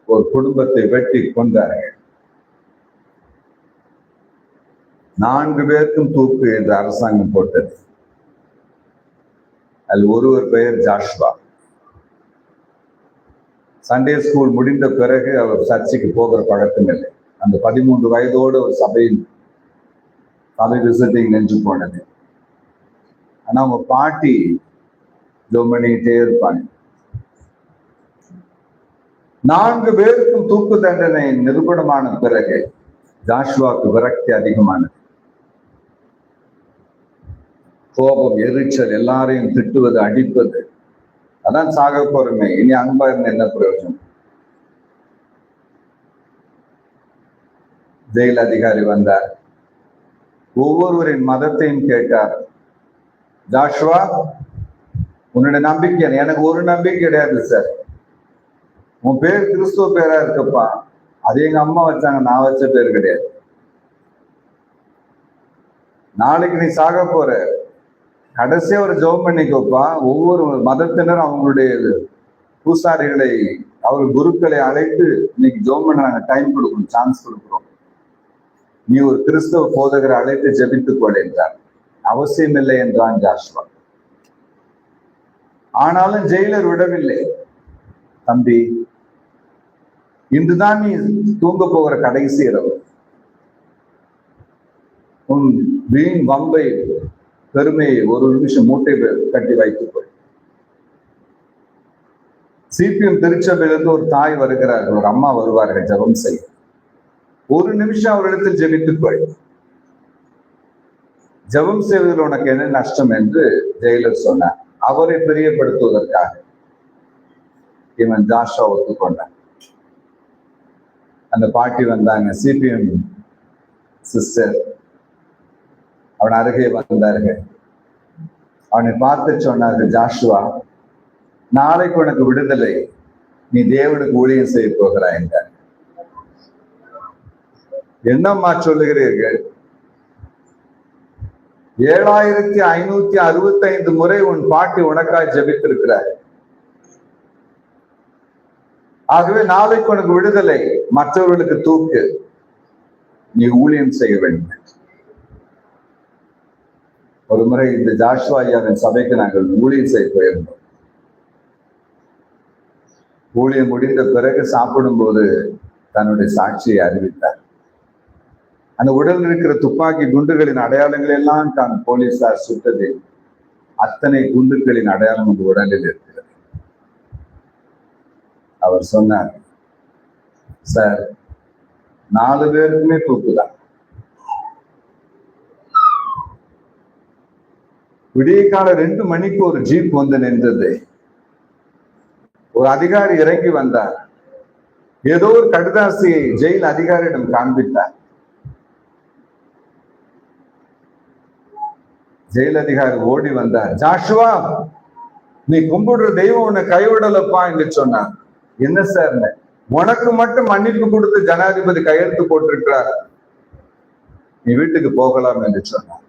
B: ஒரு குடும்பத்தை வெட்டி கொண்டார்கள். 4 பேருக்கும் தூக்கு என்று அரசாங்கம் போட்டது. அதில் ஒருவர் பெயர் ஜாஷ்வா. சண்டே ஸ்கூல் முடிந்த பிறகு அவர் சர்ச்சுக்கு போகிற பழக்கம் இல்லை. அந்த 13 வயதோடு ஒரு சபை விசிட்டிங் நின்று போனது. ஆனா அவங்க பாட்டி பண்ணிட்டே இருப்பாங்க. 4 பேருக்கும் தூக்கு தண்டனை நிரூபணமான பிறகு ஜாஷ்வாக்கு விரக்தி அதிகமானது. கோபம், எரிச்சல், எல்லாரையும் திட்டுவது, அடிப்பது. அதான் சாக போறமே, இனி அன்பா இருந்த என்ன பிரயோஜனம்? ஜெயில் அதிகாரி வந்தார், ஒவ்வொருவரின் மதத்தையும் கேட்டார். ஜாஷுவா, உன்னுடைய நம்பிக்கை எனக்கு ஒரு நம்பிக்கை கிடையாது சார். உன் பேர் கிறிஸ்துவ பேரா இருக்கப்பா. அது எங்க அம்மா வச்சாங்க, நான் வச்ச பேர் கிடையாது. நாளைக்கு நீ சாக போற, கடைசியா ஒரு ஜெபம் பண்ணிக்கோப்பா. ஒவ்வொரு மதத்தினரும் அவங்களுடைய பூசாரிகளை, அவர் குருக்களை அழைத்து இன்னைக்கு ஜெபம் பண்ண நாங்க டைம் கொடுக்கணும், சான்ஸ் கொடுக்குறோம். நீ ஒரு கிறிஸ்தவ போதகரை அழைத்து ஜெபித்துக் கொள் என்றார். அவசியம் இல்லை என்றான் ஜாஷுவா. ஆனாலும் ஜெயிலர் விடவில்லை. தம்பி, இன்றுதான் நீ தூங்க போகிற கடைசி இரவு. உன் வீண் வம்பை, பெருமையை ஒரு நிமிஷம் மூட்டை கட்டி வைத்துக் கொள். சிபிஎம் திருச்சபையிலிருந்து ஒரு தாய் வருகிறார்கள், ஒரு அம்மா வருவார்கள் ஜெபம் செய்ய. ஒரு நிமிஷம் அவரிடத்தில் ஜெபித்துக் கொள். ஜெபம் செய்வதில் உனக்கு என்ன நஷ்டம் என்று ஜெயிலர் சொன்னார். அவரை பிரியப்படுத்துவதற்காக இவன் ஜாஷுவா ஒத்துக்கொண்டான். அந்த பாட்டி வந்தாங்க, சிபிஎம் சிஸ்டர். அவன் அருகே வந்தார்கள். அவனை பார்த்து சொன்னார்கள், ஜாஷுவா, நாளைக்கு உனக்கு விடுதலை, நீ தேவனுக்கு ஊழியம் செய்ய போகிறாய் என்றார். என்னம்மா சொல்லுகிறீர்கள்? 7565 முறை உன் பாட்டி உனக்காய் ஜெபித்திருக்கிறார். ஆகவே நாளைக்கு உனக்கு விடுதலை, மற்றவர்களுக்கு தூக்கு, நீ ஊழியம் செய்ய வேண்டும். ஒரு முறை இந்த ஜாஷுவா ஐயாவின் சபைக்கு நாங்கள் ஊழியம் செய்ய போயிருந்தோம். ஊழியம் முடிந்த பிறகு சாப்பிடும் போது தன்னுடைய சாட்சியை அறிவித்தார். அந்த உடல் இருக்கிற துப்பாக்கி குண்டுகளின் அடையாளங்கள் எல்லாம் தான் போலீசார் சுட்டது. அத்தனை குண்டுகளின் அடையாளம் அந்த உடலில் இருக்கிறது. அவர் சொன்னார், சார், 4 பேருக்குமே தூக்குதான். விடிய கால 2 மணிக்கு ஒரு ஜீப் வந்து நின்றது. ஒரு அதிகாரி இறங்கி வந்தார். ஏதோ ஒரு கடுதாசியை ஜெயில் அதிகாரியிடம் காண்பித்தார். ஜெயில் அதிகாரி ஓடி வந்தார். ஜாஷுவா, நீ கும்பிடுற தெய்வம் உன்னை கைவிடலப்பா என்று சொன்னார். என்ன சார்? உனக்கு மட்டும் மன்னிப்பு கொடுத்து ஜனாதிபதி கையெழுத்து போட்டிருக்கிறார், நீ வீட்டுக்கு போகலாம் என்று சொன்னார்.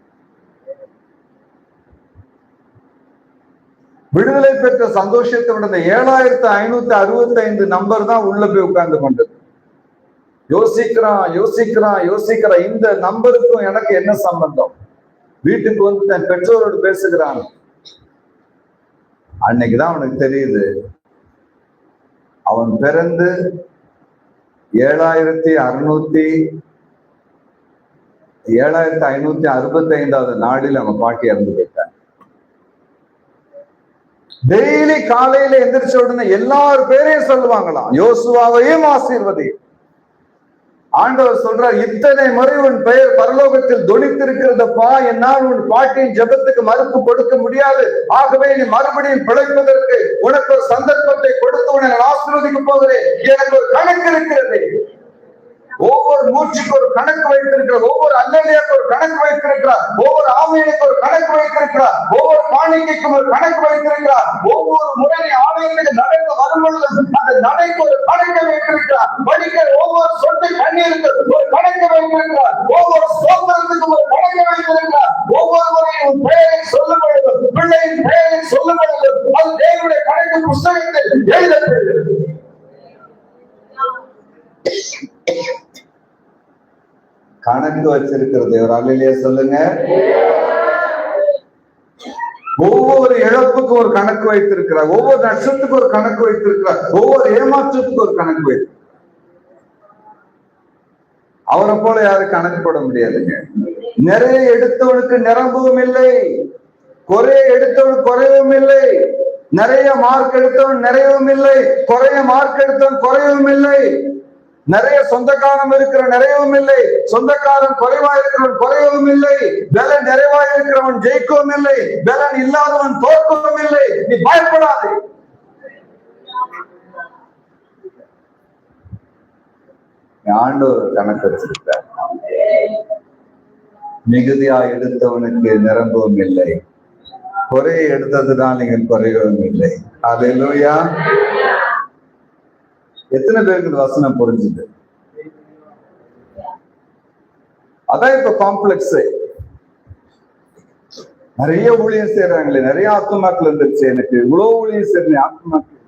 B: விடுதலை பெற்ற சந்தோஷத்தை விட 7565 நம்பர் தான் உள்ள போய் உட்கார்ந்து கொண்டது. யோசிக்கிறான். இந்த நம்பருக்கும் எனக்கு என்ன சம்பந்தம்? வீட்டுக்கு வந்து தன் பெற்றோரோடு பேசுகிறான். அன்னைக்குதான் அவனுக்கு தெரியுது, அவன் பிறந்து 7565வது நாளில் அவன் பாட்டி இறந்து போயிட்டான். டெய்லி காலையில எந்திரிச்ச உடனே எல்லார் பேரையும் சொல்லுவாங்களாம், யோசுவாவையும் ஆசீர்வதி. ஆண்டவர் சொல்றார், இத்தனை முறை உன் பெயர் பரலோகத்தில் தொனித்திருக்கிறதப்பா, என்னால் உன் பாட்டியின் ஜெபத்துக்கு மறுப்பு கொடுக்க முடியாது. ஆகவே நீ மறுபடியும் பிழைப்பதற்கு உனக்கு ஒரு சந்தர்ப்பத்தை கொடுத்து உன்னை ஆசீர்வதிக்க போகிறேன். எனக்கு ஒரு கணக்கு இருக்கிறது. ஒவ்வொரு மூச்சுக்கு ஒரு கணக்கு வைத்திருக்கிறார். ஒவ்வொரு அல்லேலியாவுக்கு ஒரு கணக்கு வைத்திருக்கிறார். ஒவ்வொரு ஆலயத்துக்கு ஒரு கணக்கு வைத்திருக்கிறார். ஒவ்வொரு காணிக்கைக்கும் ஒரு கணக்கு வைத்திருக்கிறார். ஒவ்வொரு முறை ஆலயத்துக்கு நடந்து வரும்பொழுது அந்த நடைக்கு ஒரு கணக்கு வைத்திருக்கிறார். படிக்கிற ஒவ்வொரு சொட்டு கண்ணீருக்கு ஒரு கணக்கு வைத்திருக்கிறார். ஒவ்வொரு சோதனத்துக்கும் ஒரு கணக்கு வைத்திருக்கிறார். ஒவ்வொரு முறையும் பெயரை சொல்லும் பொழுது, பிள்ளையின் பெயரை சொல்லும் பொழுது அது தேவனுடைய கணக்கு புஸ்தகத்தில் எழுதப்படுகிறது. கணக்கு வச்சிருக்கிறது ஒரு அல்லேலூயா சொல்லுங்க. ஒவ்வொரு இழப்புக்கும் ஒரு கணக்கு வைத்திருக்கிறார். ஒவ்வொரு நஷ்டத்துக்கும் ஒரு கணக்கு வைத்திருக்கிறார். ஒவ்வொரு ஏமாற்றத்துக்கும் ஒரு கணக்கு வைத்திருக்கிறார். அவரை போல யாரும் கணக்கு போட முடியாதுங்க. நிறைய எடுத்தவனுக்கு நிரம்பவும் இல்லை, குறைய எடுத்தவனுக்கு குறையவும் இல்லை. நிறைய மார்க் எடுத்தவன் நிறையவும் இல்லை, குறைய மார்க் எடுத்தவன் குறையவும் இல்லை. நிறைய சொந்தக்காரம் இருக்கிற நிறையவும் இல்லை, சொந்தக்காரன் குறைவா இருக்கிறவன் குறையவும் இல்லை. பலன் நிறைவா இருக்கிறவன் ஜெயிக்கவும் இல்லை, பலன் இல்லாதவன் தோற்கவும் இல்லை. நீ பயப்படாதே. ஆண்டவர் கணக்கு வச்சிருக்கார். மிகுதியா எடுத்தவனுக்கு நிரம்பவும் இல்லை, குறையை எடுத்ததுதான் நீங்கள் குறையவும் இல்லை. அல்லேலூயா. எத்தனை பேருக்கு இந்த வசனம் புரிஞ்சுது? அதான் இப்ப காம்ப்ளெக்ஸ். நிறைய ஊழியம் செய்யறாங்களே, நிறைய ஆத்மாக்கள் வந்துருச்சு. எனக்கு இவ்வளவு ஊழியம் செய்யறேன் ஆத்மாக்கள்.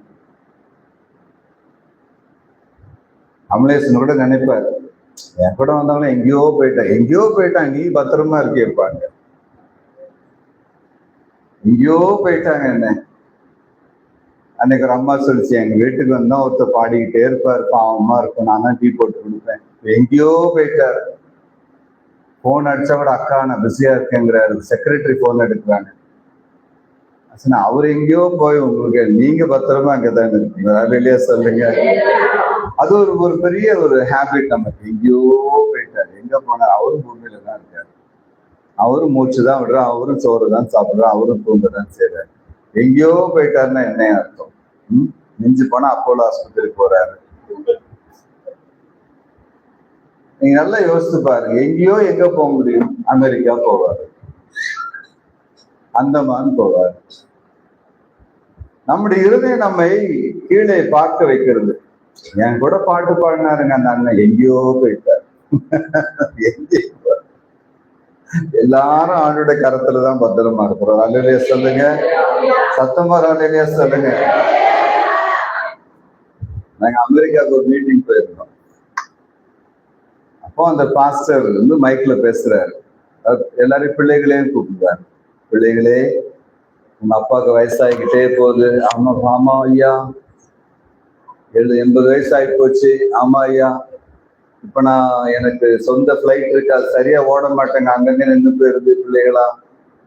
B: அமலேசன் கூட நினைப்பாரு, என் கூட வந்தவங்க எங்கேயோ போயிட்டான் நீ பத்திரமா இருக்கியப்பாங்க. எங்கேயோ போயிட்டாங்க என்ன. அன்னைக்கு ஒரு அம்மா சொல்லிச்சு, எங்க வீட்டுக்கு வந்தா ஒருத்தர் பாடிக்கிட்டே இருப்பாரு, பாவமா இருக்கும், நான் தான் டீ போட்டு கொடுப்பேன். எங்கேயோ போயிட்டாரு. போன் அடிச்சா கூட அக்கா நான் பிஸியா இருக்கேங்கிறாரு. செக்ரட்டரி போன் எடுக்கிறாங்க. அவர் எங்கேயோ போய் உங்களுக்கு நீங்க பத்திரமா அங்கதான் இருக்கீங்க. வெளியே சொல்லுங்க. அது ஒரு பெரிய ஒரு ஹேபிட் நமக்கு. எங்கேயோ போயிட்டாரு. எங்க போனார்? அவரும் பூமியில தான் இருக்காரு. அவரும் மூச்சுதான் விடுறாரு, அவரும் சோறு தான் சாப்பிடுறாரு, அவரும் தூங்கதான் செய்யறாரு. எங்கேயோ போயிட்டாருன்னா என்ன அர்த்தம்? மிஞ்சி போனா அப்போலோ ஆஸ்பத்திரிக்கு போறாரு. நீங்க நல்லா யோசிச்சு பாருங்க. எங்கேயோ எங்க போக முடியும்? அமெரிக்கா போவாரு, அந்தமான் போவார். நம்முடைய இருதயம் நம்மை கீழே பார்க்க வைக்கிறது. என் கூட பாட்டு பாடினாருங்க அந்த அண்ணன், எங்கேயோ போயிட்டார். எல்லாரும் ஆண்டோட கரத்துலதான் பத்திரமா இருக்கிறோம். அல்லேலூயா சொல்லுங்க, சத்தமா அல்லேலூயா சொல்லுங்க. நாங்க அமெரிக்காவுக்கு ஒரு மீட்டிங் போயிருந்தோம். அப்போ அந்த பாஸ்டர் வந்து மைக்ல பேசுறாரு. எல்லாரும் பிள்ளைகளையும் கூப்பிடுறாரு. பிள்ளைகளே, உங்க அப்பாவுக்கு வயசாகிக்கிட்டே போகுது. ஆமா ஐயா, 80 வயசு ஆகி போச்சு. ஆமா ஐயா, இப்ப நான் எனக்கு சொந்த பிளைட் இருக்கு, அது சரியா ஓட மாட்டேங்க, அங்கங்க நின்று போயிருது. பிள்ளைகளா,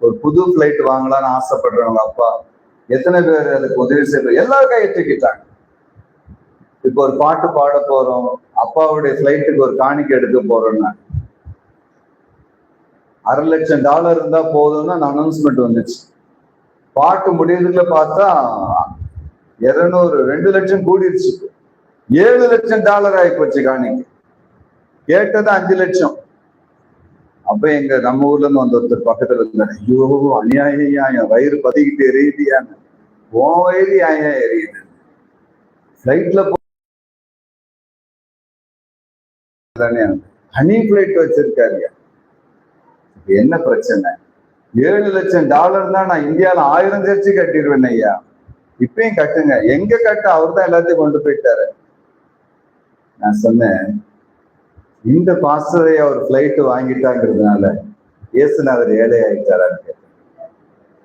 B: ஒரு புது பிளைட் வாங்கலாம்னு ஆசைப்படுறவங்க அப்பா எத்தனை பேர் அதுக்கு உதவி செய்யறது? எல்லாரும் கையை தூக்கிட்டாங்க. இப்ப ஒரு பாட்டு பாட போறோம், அப்பாவுடைய பிளைட்டுக்கு ஒரு காணிக்கை எடுக்க போறோம்னா $600,000 இருந்தா போதும்னு அந்த அனௌன்ஸ்மெண்ட் வந்துச்சு. பாட்டு முடியறதுக்குள்ள பார்த்தா 200 லட்சம் கூடிருச்சு. $7,00,000 ஆகி போச்சு காணிக்கை. கேட்டது 5 லட்சம். அப்ப எங்க நம்ம ஊர்ல இருந்து வந்த ஒருத்தர் பக்கத்துல இருந்தாரு, ஐயோ அநியாயம், வயிறு பதிக்கிட்டு எரியுதியான்னு. உன் வயிறு ஏன் எரியுது? பிளைட்ல ஹனி பிளைட் வச்சிருக்காரு. என்ன பிரச்சனை? $7,00,000 தான் நான் இந்தியால 1000 சர்ச்சு கட்டிடுவேன் ஐயா. இப்பயும் கட்டுங்க. எங்க கட்ட? அவர் தான் எல்லாத்தையும் கொண்டு போயிட்டாரு. நான் சொன்னேன், இந்த பாஸ்டரையா ஒரு பிளைட் வாங்கிட்டாங்கிறதுனால இயேசுநாதர் ஏழை ஆயிட்டாரான்னு கேட்டேன்.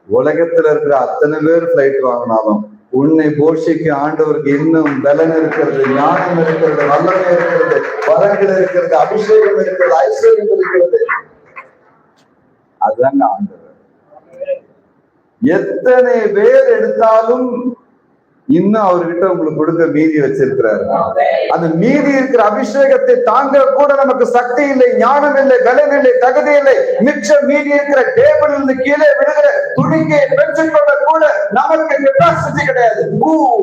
B: உலகத்துல இருக்கிற அத்தனை பேர் பிளைட் வாங்கினாலும் உன்னை போஷிக்க ஆண்டவருக்கு இன்னும் பலன் இருக்கிறது, ஞானம் இருக்கிறது, வல்லமை இருக்கிறது, வரங்கள் இருக்கிறது, அபிஷேகம் இருக்கிறது, ஐஸ்வர்யம் இருக்கிறது. அதுதான் ஆண்டவர். எத்தனை பேர் எடுத்தாலும் இன்னும் அவர்கிட்ட உங்களுக்கு கொடுக்க மீதி வச்சிருக்கிறாரு. அந்த மீதி இருக்கிற அபிஷேகத்தை தாங்க கூட நமக்கு சக்தி இல்லை, ஞானம் இல்லை, பலன் இல்லை, தகுதி இல்லை. மிச்சம் மீதி இருக்கிற டேபிள் இருந்து கீழே விடுகிற துணிக்கையை பெற்றுக்கொள்ள கூட நமக்கு கெப்பாசிட்டி கிடையாது.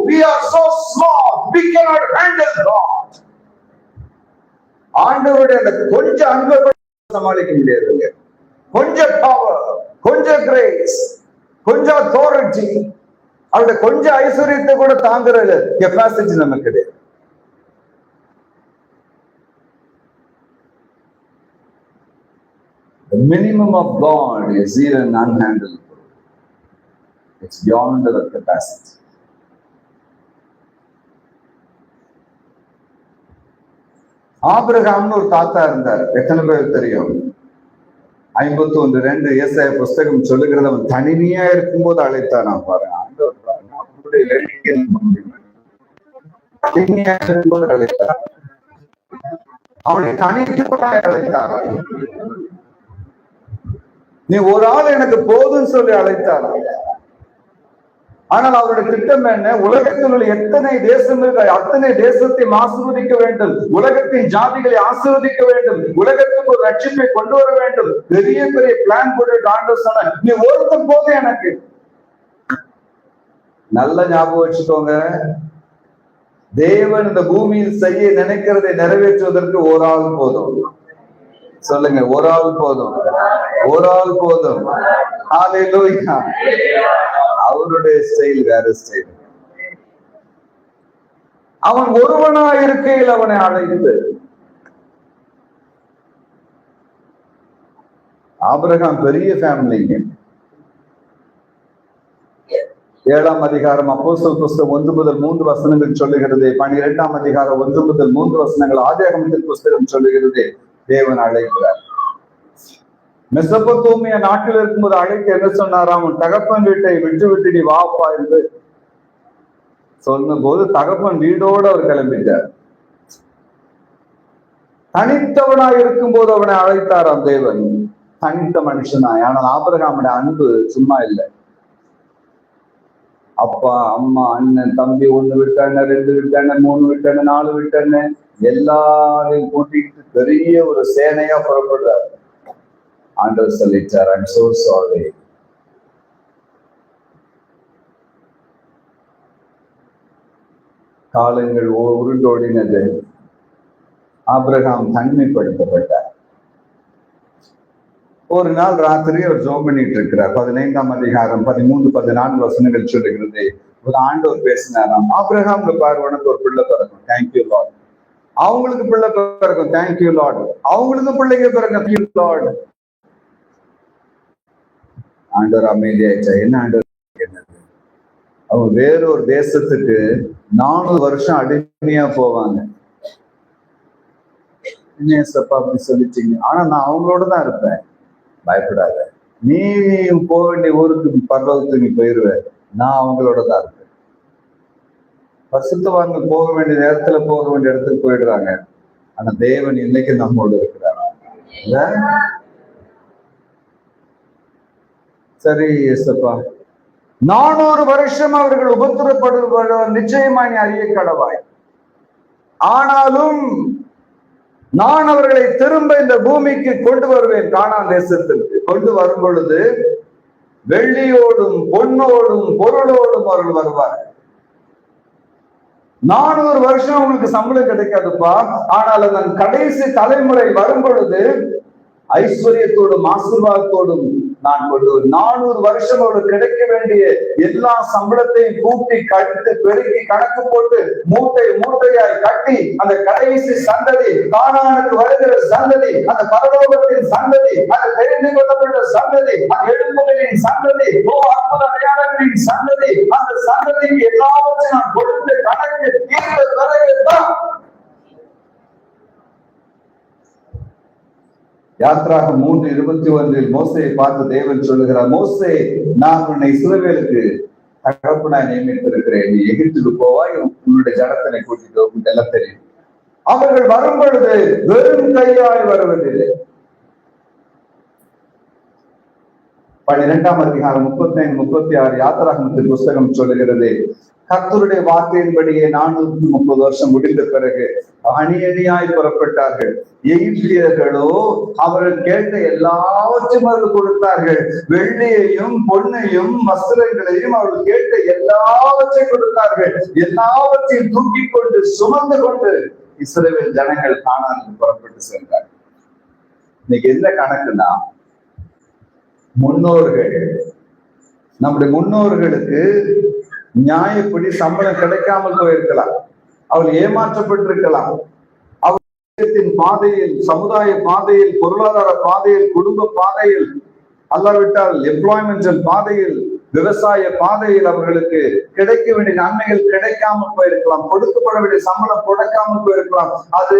B: We are so small, we cannot handle God. ஆண்டவருடைய அந்த கொஞ்சம் அன்பை சமாளிக்க முடியாதுங்க. கொஞ்சம் பவர், கொஞ்சம் கிரேஸ், கொஞ்சம் அத்தாரிட்டி, அவருடைய கொஞ்சம் ஐஸ்வர்யத்தை கூட தாங்குற கெப்பாசிட்டி நமக்கு கிடையாது. The minimum of God is even unhandleable. It's beyond our capacity. ஆபிரகாம்னு ஒரு தாத்தா இருந்தார். எத்தனை பேர் தெரியும்? 51:2 ஏசாயா புஸ்தகம் சொல்லுகிறது, அவன் தனிமையா இருக்கும்போது அழைத்தான். நான் பாருங்க, அழைத்தார். அவனை தனிமையாக அழைத்தார். நீ ஒரு ஆள் எனக்கு போதுன்னு சொல்லி அழைத்தார். ஆனால் அவருடைய திட்டம் என்ன? உலகத்தில் உள்ள எத்தனை தேசம் இருக்கு, அத்தனை தேசத்தை ஆசீர்வதிக்க வேண்டும், உலகத்தின் ஜாதிகளை ஆசீர்வதிக்க வேண்டும், உலகத்துக்கு ஒரு ரட்சிப்பை கொண்டு வர வேண்டும். பெரிய பெரிய பிளான் போட்டு ஆண்டவர் சொன்ன, நீ ஒருத்தன் போது எனக்கு. நல்ல ஞாபகம் வச்சுக்கோங்க, தேவன் இந்த பூமியில் செய்ய நினைக்கிறதை நிறைவேற்றுவதற்கு ஒரு ஆள் போதும். சொல்லுங்க, ஒரு ஆள் போதும், ஒரு ஆள் போதும். ஹalleluya. அவருடைய ஸ்டைல் வேற ஸ்டைல். அவன் ஒருவனா இருக்கையில் அவனை அழைத்து. ஆபிரகாம் பெரிய ஃபேமிலிங்க. 7ஆம் அதிகாரம் அப்போஸ்தலர் புஸ்தகம் 1 முதல் 3 வசனங்கள் சொல்லுகிறது. 12ஆம் அதிகாரம் 1 முதல் 3 வசனங்கள் ஆதியாகமத்தின் புஸ்தகம் சொல்லுகிறது. தேவன் அழைக்கிறார். மெசொப்பொத்தேமியா நாட்டில் இருக்கும்போது அழைத்து என்ன சொன்னாராம்? உன் தகப்பன் வீட்டை விட்டு நீ வாப்பா என்று சொன்ன போது தகப்பன் வீடோடு அவர் கிளம்பிட்டார். தனித்தவனாய் இருக்கும் போது அவனை அழைத்தாராம் தேவன். தனித்த மனுஷனாய். ஆனால் ஆபிரகாமுடைய அன்பு சும்மா இல்லை. அப்பா, அம்மா, அண்ணன், தம்பி 1 விட்டான, 2 விட்டான, 3 விட்டான, 4 விட்டான, எல்லாரையும் கூட்டிட்டு பெரிய ஒரு சேனையா புறப்படுறாரு. ஆண்டவர் சொல்லிட்டார், ஐம் சோ சாரி. காலங்கள் உருண்டோடினது. ஆபிரகாம் தனிமைப்படுத்தப்பட்டார். ஒரு நாள் ராத்திரி அவர் ஜெபம் பண்ணிட்டு இருக்கிறார். 15ஆம் அதிகாரம் 13, 14 வசனங்கள் சொல்லுகிறது. ஒரு ஆண்டவர் பேசினாராம். ஆபிரகாம்க்கு பாரு, உனக்கு ஒரு பிள்ளை பிறக்கும், தேங்க்யூ லார்ட். அவங்களுக்கு பிள்ளை பிறக்கும், தேங்க்யூ லார்ட். அவங்களுக்கு பிள்ளைங்க பிறக்கும், தேங்க்யூ லார்ட். ஆண்டவர் அமைதியாயிட்டா. என்ன ஆண்டவர்? என்னது? அவங்க வேறொரு தேசத்துக்கு 400 வருஷம் அடிமையா போவாங்க. அப்படி சொல்லிட்டீங்க. ஆனா நான் அவங்களோட தான் இருப்பேன், பயப்படாத. நீ போக வேண்டிய ஊருக்கு பரலோகத்துக்கு நீ போயிருவ, நான் அவங்களோட தான் இருப்பேன். பரிசுத்தவான்கள் போக வேண்டிய நேரத்துல போக வேண்டிய இடத்துக்கு போயிடுறாங்க. ஆனா தேவன் இன்னைக்கு நம்மோடு இருக்கிறார். இல்ல சரி ஏசப்பா, 400 வருஷம் அவர்கள் உபத்திரப்படுவது நிச்சயமா நீ அறிய கடவாய். ஆனாலும் நான் அவர்களை திரும்ப இந்த பூமிக்கு கொண்டு வருவேன். கானான் தேசத்திற்கு கொண்டு வரும் பொழுது வெள்ளியோடும் பொன்னோடும் பொருளோடும் அவர்கள் வருவார்கள். 400 வருஷம் உங்களுக்கு சம்பளம் கிடைக்காதுப்பா. ஆனால் அதன் கடைசி தலைமுறை வரும் பொழுது ஐஸ்வர்யத்தோடும் ஆசீர்வாதத்தோடும் நான் கொண்டு 400 வருஷம் அவருக்கு கிடைக்க வேண்டிய எல்லா சம்பளத்தையும் கூட்டி கழித்து பெருக்கி கணக்கு போட்டு மூட்டை மூட்டையாய் கட்டி அந்த கடைசி சந்ததி, கானானுக்கு வருகிற சந்ததி, அந்த பரலோகத்தின் சந்ததி, அந்த தெரிந்து கொள்ளப்பட்ட சந்ததி, அந்த எழுப்புகளின் சந்ததி, அற்புத அடையாளங்களின் சந்ததி, அந்த சந்ததிக்கு எல்லாவற்றையும் நான் கொடுத்து கணக்கு தீர்ந்த பிறகுதான். யாத்ராகம் 3:21 மோசேயை பார்த்து தேவன் சொல்லுகிறார், மோசே, நான் உன்னை இஸ்ரவேலுக்கு தகப்பனாய் நியமித்திருக்கிறேன். நீ எகிப்துக்கு போவாய், உன்னுடைய ஜனத்தினை கூட்டிட்டு உங்களுக்கு எல்லாம் தெரியும். அவர்கள் வரும் பொழுது வெறும் கையாய் வருவதில்லை. 12ஆம் அதிகாரம் 35, 36 யாத்ராகமத்தின் புஸ்தகம் சொல்லுகிறது. கர்த்தருடைய வார்த்தையின்படியே 430 வருஷம் முடிந்த பிறகு அணியணியாய் புறப்பட்டார்கள். எகிப்தியர்களோ அவர்கள் கேட்ட எல்லாவற்றையும் அவர்கள் கொடுத்தார்கள். வெள்ளியையும் பொன்னையும் வஸ்திரங்களையும் அவர்கள் கேட்ட எல்லாவற்றையும் கொடுத்தார்கள். எல்லாவற்றையும் தூக்கி கொண்டு சுமந்து கொண்டு இஸ்ரவேல் ஜனங்கள் கானானுக்கு புறப்பட்டு சென்றார்கள். இன்னைக்கு என்ன கணக்குன்னா, முன்னோர்கள், நம்முடைய முன்னோர்களுக்கு நியாயப்படி சம்பளம் கிடைக்காமல் போயிருக்கலாம், அவர்கள் ஏமாற்றப்பட்டிருக்கலாம், அவர்களின் பாதையில், சமுதாய பாதையில், பொருளாதார பாதையில், குடும்ப பாதையில், அல்லாவிட்டால் எம்ப்ளாய்மெண்டல் பாதையில், விவசாய பாதையில் அவர்களுக்கு கிடைக்க வேண்டிய நன்மைகள் கிடைக்காமல் போயிருக்கலாம், கொடுக்கப்பட வேண்டிய சம்பளம் கொடுக்காமல் போயிருக்கலாம். அது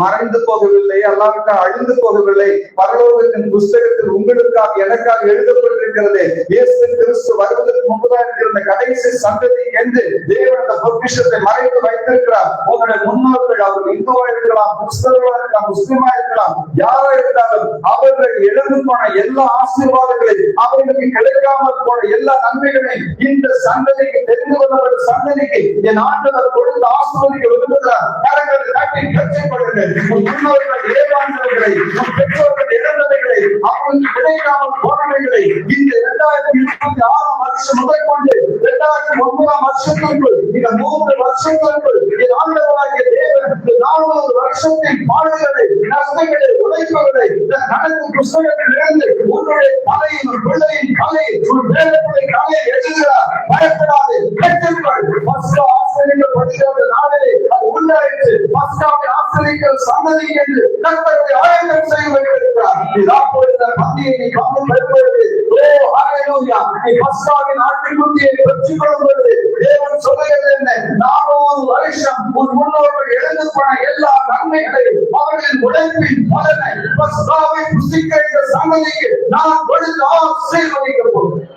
B: மறைந்து போகவில்லை, அல்லாவிட்டால் அழிந்து போகவில்லை. பரலோகத்தின் புஸ்தகத்தில் உங்களுக்காக எனக்காக எழுதப்பட்டிருக்கிறது. இயேசு கிறிஸ்து வருவதற்கு முன்பதாக இருக்கிற கடைசி சந்ததி என்று தேவன் அந்த பொக்கிஷத்தை மறைத்து வைத்திருக்கிறார். உங்களுடைய முன்னோர்கள், அவர்கள் இந்துவா இருக்கலாம், கிறிஸ்தவர்களா இருக்கலாம், முஸ்லிமா இருக்கலாம், யாரா இருந்தாலும் அவர்கள் எழுந்து போன எல்லா ஆசீர்வாதங்களையும், அவர்களுக்கு கிடைக்காமல் போன எல்லா நன்மைகளை இந்த சந்ததிக்கு, தெரிந்து கொள்ளப்பட்ட சந்ததிக்கு என் ஆண்டவர் கொடுத்து ஆசீர்வதிக்க விரும்புகிறார். கரங்களை தட்டி கட்சிப்படுங்கள். உன் முன்னோர்கள் ஏமாந்தவர்களை, உன் பெற்றோர்கள் இழந்தவைகளை, அவர்களுக்கு கிடைக்காமல் போனவைகளை இந்த 2026 வருஷம் முதல் கொண்டு 2009 வருஷத்திற்குள், இந்த 3 வருஷங்களுக்குள் என் ஆண்டவராகிய தேவன் 400 வருஷத்தின் பாடுகளை, நஷ்டங்களை, உழைகளை
A: படிப்பவரை இந்த கணக்கு புஸ்தகத்திலிருந்து உன்னுடைய தலையின் ஒரு பிள்ளையின் கலை ஒரு வேலைப்படை கலை எழுதுகிறார். பயப்படாது, பெற்றுக்கொள். பஸ்கா ஆசிரியர்கள் படிக்கிற நாளிலே அது உண்டாயிற்று. பஸ்காவை ஆசிரியர்கள் சன்னதி என்று கர்த்தரை ஆயத்தம் செய்ய வைத்திருக்கிறார். நீ ராப்பொழுது பந்தியை நீ காணும் பெறுவது, ஓ ஹல்லேலூயா, நீ பஸ்காவின் ஆட்டுக்குட்டியை பெற்றுக்கொள்ளும் பொழுது தேவன் சொல்லுகிறது என்ன? 400 வருஷம் உன் முன்னோர்கள் எழுந்து போன எல்லா நன்மைகளையும் அவர்களின் உழைப்பின் பலனை பஸ்காவை புசிக்க இந்த சன்னதிக்கு நான் கொடுத்து ஆசீர்வதிக்க போகிறேன்.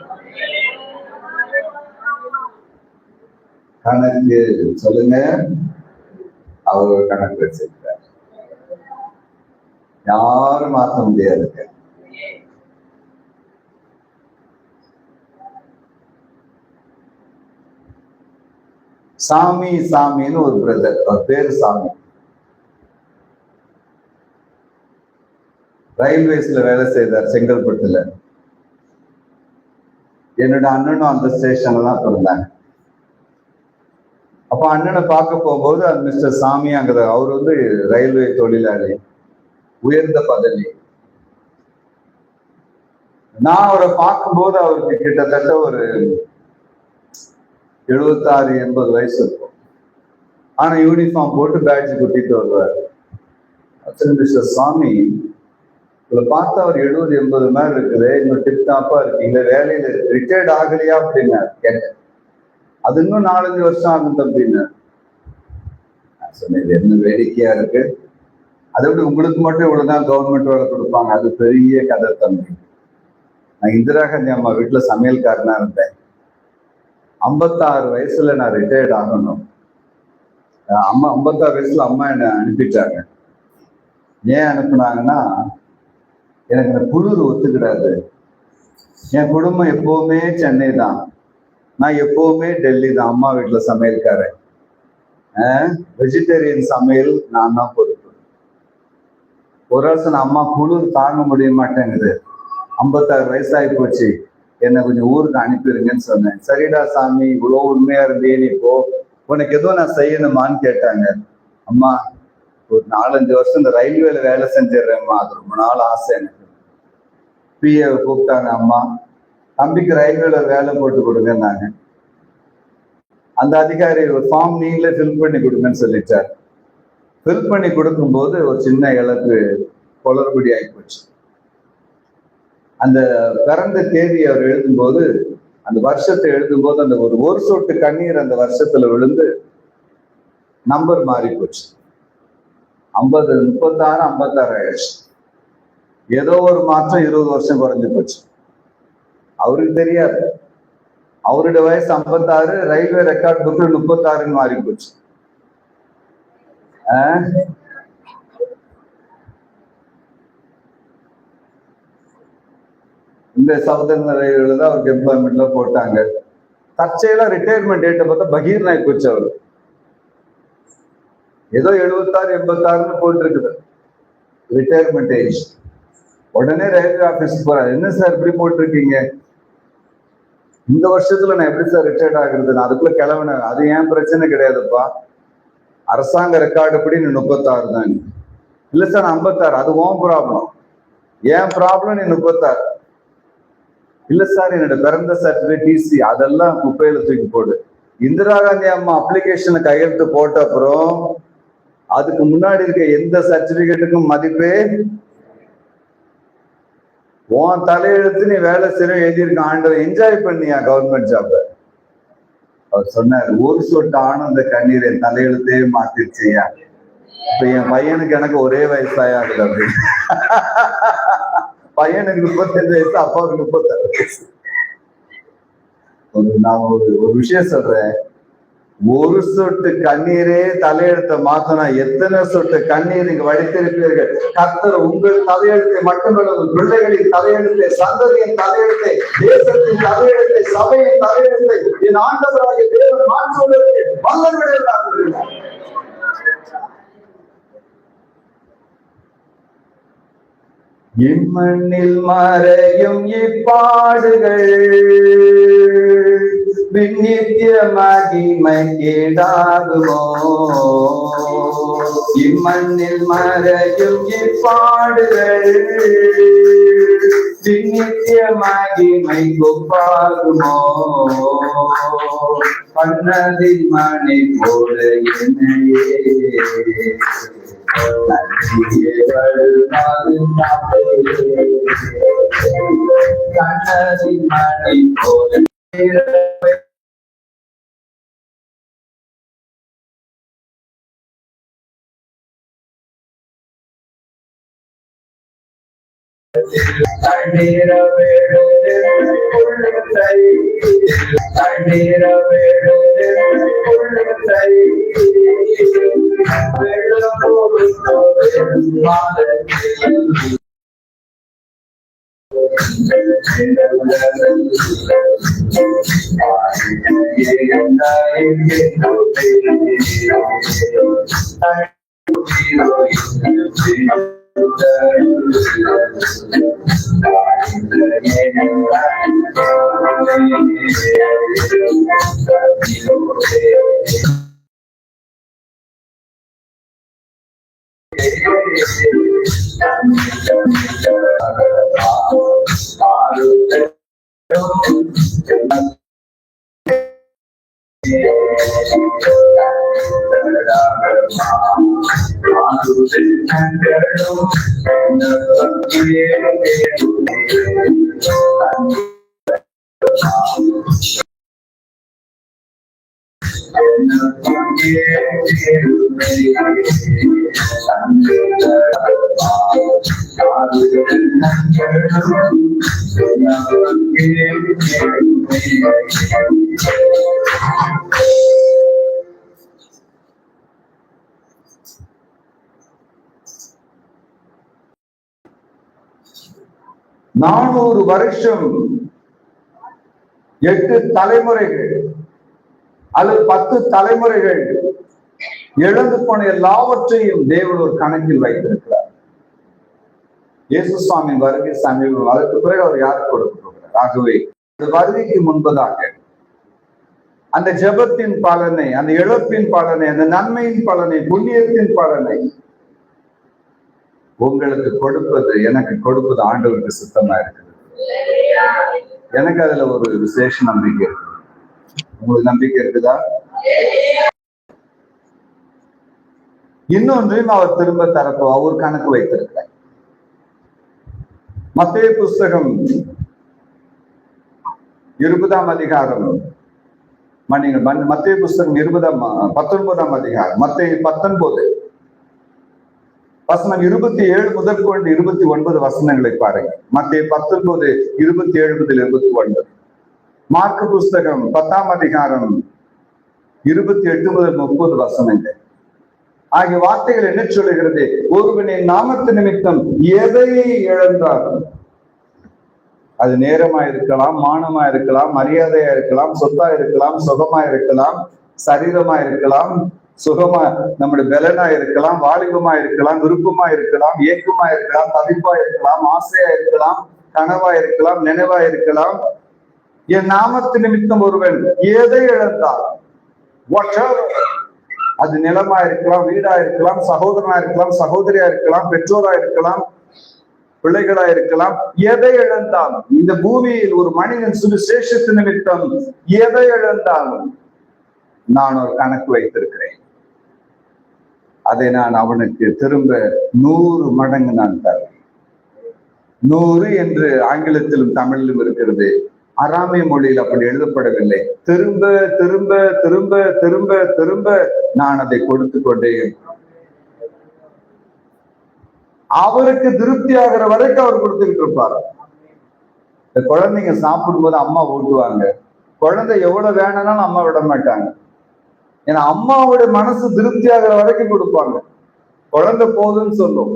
B: கணக்கு சொல்லுங்க. அவர் ஒரு கணக்கு வச்சிருக்கார், யாரும் மாற்ற முடியாது. சாமின்னு ஒரு பிரதர், அவர் பேரு சாமி. ரயில்வேஸ்ல வேலை செய்தார் செங்கல்பட்டுல. என்னோட அண்ணனும் அந்த ஸ்டேஷன்ல தான் பிறந்தாங்க. அப்ப அண்ணனை பார்க்க போகும்போது அந்த மிஸ்டர் சாமி அங்க, அவர் ரயில்வே தொழிலாளி, உயர்ந்த பதவி. நான் அவரை பார்க்கும்போது அவருக்கு கிட்டத்தட்ட ஒரு 76-80 வயசு இருக்கும். ஆனா யூனிஃபார்ம் போட்டு பேட்ஜ் குத்திட்டு வருவார். மிஸ்டர் சாமி, இதை பார்த்து அவர் 70-80 மேல இருக்குது, இன்னும் டிப் டாப்பா இருக்கீங்க, வேலையில ரிட்டையர்ட் ஆகலையா அப்படின்னு கேட்டேன். அது இன்னும் 4-5 வருஷம் ஆகும் தம்பின்னு நான் சொன்னேன். என்ன வேடிக்கையா இருக்கு, அதை விட உங்களுக்கு மட்டும் இவ்வளவுதான் கவர்மெண்ட் வேலை கொடுப்பாங்க, அது பெரிய கதை தம்பி. நான் இந்திரா காந்தி அம்மா வீட்டுல சமையல்காரனா இருந்தேன். 56 வயசுல நான் ரிட்டையர்ட் ஆகணும். 56 வயசுல அம்மா என்னை அனுப்பிட்டாங்க. ஏன் அனுப்புனாங்கன்னா, எனக்கு இந்த குளிர் ஒத்துக்கிடாது. என் குடும்பம் எப்பவுமே சென்னை தான், நான் எப்பவுமே டெல்லி தான். அம்மா வீட்டுல சமையல்காரன், வெஜிடேரியன் சமையல் நான் தான் பொறுப்பு. ஒரு வருஷம் அம்மா குளிர் தாங்க முடிய மாட்டேங்குது, 56 வயசாகி போச்சு, என்னை கொஞ்சம் ஊருக்கு அனுப்பிடுங்கன்னு சொன்னேன். சரிடா சாமி, இவ்வளோ உண்மையா இருந்தே நீ போ, உனக்கு எதுவும் நான் செய்யணுமான்னு கேட்டாங்க. அம்மா, ஒரு 4-5 வருஷம் இந்த ரயில்வேல வேலை செஞ்சிடறேம்மா, அது ரொம்ப நாள் ஆசை எனக்கு. பிஏ கூப்பிட்டாங்க. அம்மா, தம்பிக்கு ரயில்வேல வேலை போட்டு கொடுங்கன்னாங்க. அந்த அதிகாரி ஒரு ஃபார்ம் நீங்களே ஃபில் பண்ணி கொடுங்கன்னு சொல்லிட்டார். ஃபில் பண்ணி கொடுக்கும்போது ஒரு சின்ன இழப்பு, குளறுபடி ஆகி போச்சு. அந்த பிறந்த தேதி அவர் எழுதும்போது, அந்த வருஷத்தை எழுதும்போது அந்த ஒரு சொட்டு கண்ணீர் அந்த வருஷத்துல விழுந்து நம்பர் மாறி போச்சு. 50, 36, 56 ஆயிடுச்சு. ஏதோ ஒரு மாற்றம் 20 வருஷம் குறைஞ்சு போச்சு. அவருக்கு தெரியாது, அவருடைய வயசு 56, ரயில்வே ரெக்கார்ட் புக்கு 36ன்னு மாறி போச்சு. இந்த சவுதர்ன் ரயில்வேல தான் அவருக்கு எம்ப்ளாய்மெண்ட்ல போட்டாங்க. தற்செயலா ரிட்டையர்மெண்ட் டேட்டை பார்த்தா பகீர் நாய் போச்சு. அவரு ஏதோ 76, 86ன்னு போட்டு இருக்குது ரிட்டையர்மெண்ட் ஏஜ். உடனே ரயில்வே ஆபீஸ்க்கு போறாரு. என்ன சார் இப்படி போட்டிருக்கீங்க, இந்த வருஷத்துல நான் எப்படி சார் ரிட்டையர்ட் ஆகுறது, நான் அதுக்குள்ள கிளம்பினேன். அது ஏன் பிரச்சனை கிடையாதுப்பா, அரசாங்க ரெக்கார்டு படி நீ 36 தான். இல்ல சார் 56, அது உன் ப்ராப்ளம். ஏன் ப்ராப்ளம் நீ 36. இல்ல சார் என்னோட பிறந்த சர்டிபிகேட், டிசி அதெல்லாம் குப்பையில தூக்கி போடு. இந்திரா காந்தி அம்மா அப்ளிகேஷனை கையெழுத்து போட்ட அப்புறம் அதுக்கு முன்னாடி இருக்க எந்த சர்டிபிகேட்டுக்கும் மதிப்பே, உன் தலையெழுத்து நீ வேலை செய்ய எழுதியிருக்க, ஆண்டவர் என்ஜாய் பண்ணியா கவர்மெண்ட் ஜாப். அவர் சொன்னார், ஒரு சொட்டு ஆனந்த கண்ணீர் என் தலையெழுத்தே மாத்திருச்சியா. இப்ப என் பையனுக்கு எனக்கு ஒரே வயசாகுது அப்படின்னு. பையனுக்கு 35 வயசு, அப்பாவுக்கு 36 வயசு. நான் ஒரு விஷயம் சொல்றேன், ஒரு சொட்டு கண்ணீரே தலையெழுத்தை மாத்தினா எத்தனை சொட்டு கண்ணீர் நீங்க வடித்திருப்பீர்கள். கர்த்தர் உங்கள் தலையெழுத்தை மட்டுமல்ல, உங்கள் பிள்ளைகளின் தலையெழுத்தை, சந்ததியின் தலையெழுத்தை, தேசத்தின் தலையெழுத்தை, சபையின் தலையெழுத்தை என் ஆண்டவராகிய தேவன் மாற்றுவதற்கு வல்லவர்கள். இம்மண்ணில் மறையும் இப்பாடுகள் விண்ணித்திய மகிமை கேடாகுமோ இம்மண்ணில் மறையும் இப்பாடுகள் விண்ணித்திய மகிமை ஒப்பாகுமோ கண்ணதின் மணி போல என்னையே கண்ணதின் மணி போல தண்ணீர நானூறு வருஷம் 8 தலைமுறைகள் அல்லது 10 தலைமுறைகள் இழந்து போன எல்லாவற்றையும் தேவன் ஒரு கணக்கில் வைத்திருக்கிறார். இயேசு சுவாமி வருகை சமீபம், அதற்கு பிறகு அவர் யாருக்கு கொடுக்க போகிறார்? ஆகவே வருகைக்கு முன்பதாக அந்த ஜெபத்தின் பலனை, அந்த இழப்பின் பலனை, அந்த நன்மையின் பலனை, புண்ணியத்தின் பலனை உங்களுக்கு கொடுப்பது, எனக்கு கொடுப்பது ஆண்டவருக்கு சுத்தமா இருக்குது. எனக்கு அதுல ஒரு விசேஷ நம்பிக்கை இருக்கு. உங்களுக்கு நம்பிக்கை இருக்குதா? இன்னொன்றையும் அவர் திரும்ப தரப்போ அவர் கணக்கு வைத்திருக்கிறார். மத்தேயு புஸ்தகம் 20ஆம் அதிகாரம், மத்தேயு புஸ்தகம் 19ஆம் அதிகாரம், மத்தேயு 19 வசனம் 27 முதல் கொண்டு 29 வசனங்களை பாருங்க. மத்தேயு 19 27 முதல் 29. மார்க்கு புஸ்தகம் 10ஆம் அதிகாரம் 28 முதல் 30 வசனங்கள் ஆகிய வார்த்தைகள் என்ன சொல்லுகிறது? ஒருவனின் நாமத்து நிமித்தம் எதை இழந்தாலும், அது நேரமா இருக்கலாம், மானமா இருக்கலாம், மரியாதையா இருக்கலாம், சொத்தா இருக்கலாம், சுகமா இருக்கலாம், சரீரமா இருக்கலாம், சுகமா நம்முடைய பலனா இருக்கலாம், வாலிபமா இருக்கலாம், விருப்பமா இருக்கலாம், ஏக்கமா இருக்கலாம், தவிப்பா இருக்கலாம், ஆசையா இருக்கலாம், கனவா இருக்கலாம், நினைவா இருக்கலாம். என் நாமத்து நிமித்தம் ஒருவன் எதை இழந்தால், அது நிலமா இருக்கலாம், வீடா இருக்கலாம், சகோதரனா இருக்கலாம், சகோதரியா இருக்கலாம், பெற்றோரா இருக்கலாம், பிள்ளைகளா இருக்கலாம், எதை இழந்தாலும், இந்த பூமியில் ஒரு மனிதன் சுவிசேஷத்து நிமித்தம் எதை இழந்தாலும் நான் ஒரு கணக்கு வைத்திருக்கிறேன். அதை நான் அவனுக்கு திரும்ப 100 மடங்கு நான் தருவேன். 100 என்று ஆங்கிலத்திலும் தமிழிலும் இருக்கிறது. அராமிய மொழியில் அப்படி எழுதப்படவில்லை. திரும்ப திரும்ப திரும்ப திரும்ப திரும்ப நான் அதை கொடுத்து கொண்டே அவருக்கு திருப்தி ஆகிற வரைக்கும் அவர் கொடுத்துக்கிட்டு இருப்பார். இந்த குழந்தைங்க சாப்பிடும்போது அம்மா ஊட்டுவாங்க. குழந்தை எவ்வளவு வேணும்னாலும் அம்மா விட மாட்டாங்க. ஏன்னா அம்மாவுடைய மனசு திருப்தி ஆகிற வரைக்கும் கொடுப்பாங்க. குழந்தை போதுன்னு சொல்லும்.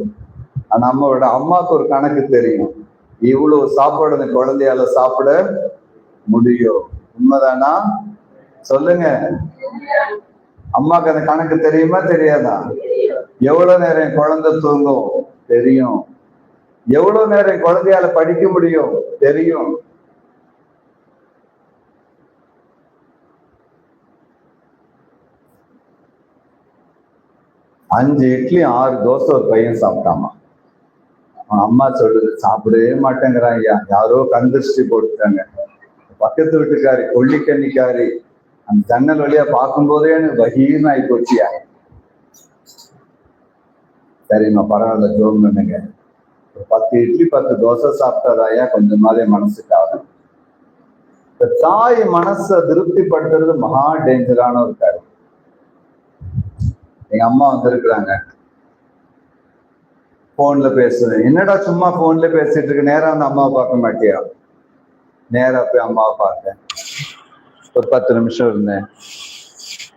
B: ஆனா அம்மாவுக்கு ஒரு கணக்கு தெரியும். இவ்வளவு சாப்பாடு அந்த குழந்தையால சாப்பிட முடியும். உண்மைதானா? சொல்லுங்க. அம்மாக்கு அந்த கணக்கு தெரியுமா தெரியாதா? எவ்வளவு நேரம் குழந்தை தூங்கும் தெரியும். எவ்வளவு நேரம் குழந்தையால படிக்க முடியும் தெரியும். 5 இட்லி 6 தோசை ஒரு பையன் சாப்பிட்டாமா. அவன் அம்மா சொல்லுது, சாப்பிடவே மாட்டேங்கிறான் ஐயா, யாரோ கந்திருஷ்டி போட்டுட்டாங்க. பக்கத்து வீட்டுக்காரி கொல்லிக்கன்னிக்காரி அந்த ஜன்னல் வழியா பார்க்கும்போதே எனக்கு வகீர்னு ஆகி போச்சியா. சரிம்மா பரவாயில்ல, ஜோம் பண்ணுங்க. 10 இட்லி 10 தோசை சாப்பிட்டாதாயா கொஞ்சமாவே மனசுக்கு ஆகும். இந்த தாய் மனசை திருப்திப்படுத்துறது மகா டேஞ்சரான ஒரு காரியம். எங்க அம்மா வந்திருக்கிறாங்க, போன்ல பேசுறேன். என்னடா சும்மா போன்ல பேசிட்டு இருக்கு, நேரா வந்து அம்மாவை பார்க்க மாட்டியா? நேரா போய் அம்மாவை பார்த்தேன், ஒரு 10 நிமிஷம் இருந்தேன்.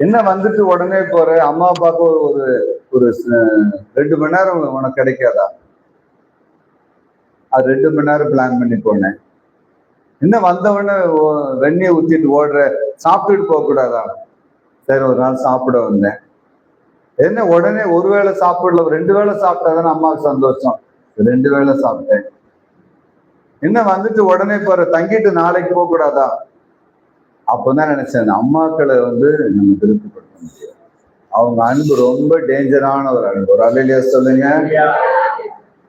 B: என்ன வந்துட்டு உடனே போற, அம்மாவை பார்க்க ஒரு ஒரு 2 மணி நேரம் உனக்கு கிடைக்காதா? அது 2 மணி நேரம் பிளான் பண்ணி போனேன். என்ன வந்தவொடனே வெந்நியை ஊத்திட்டு ஓடுற, சாப்பிட்டுட்டு போக கூடாதா? சரி ஒரு நாள் சாப்பிட வந்தேன். என்ன உடனே ஒரு வேளை சாப்பிடல, 2 வேளை சாப்பிட்டாதானே அம்மாவுக்கு சந்தோஷம். 2 வேளை சாப்பிட்டேன். என்ன வந்துட்டு உடனே போற, தங்கிட்டு நாளைக்கு போக கூடாதா? அப்பதான் நினைச்சேன், அம்மாக்களை நம்ம திருப்திப்படுத்த முடியாது. அவங்க அன்பு ரொம்ப டேஞ்சரான ஒரு அன்பு. ஒரு அலையிலேயே சொல்லுங்க.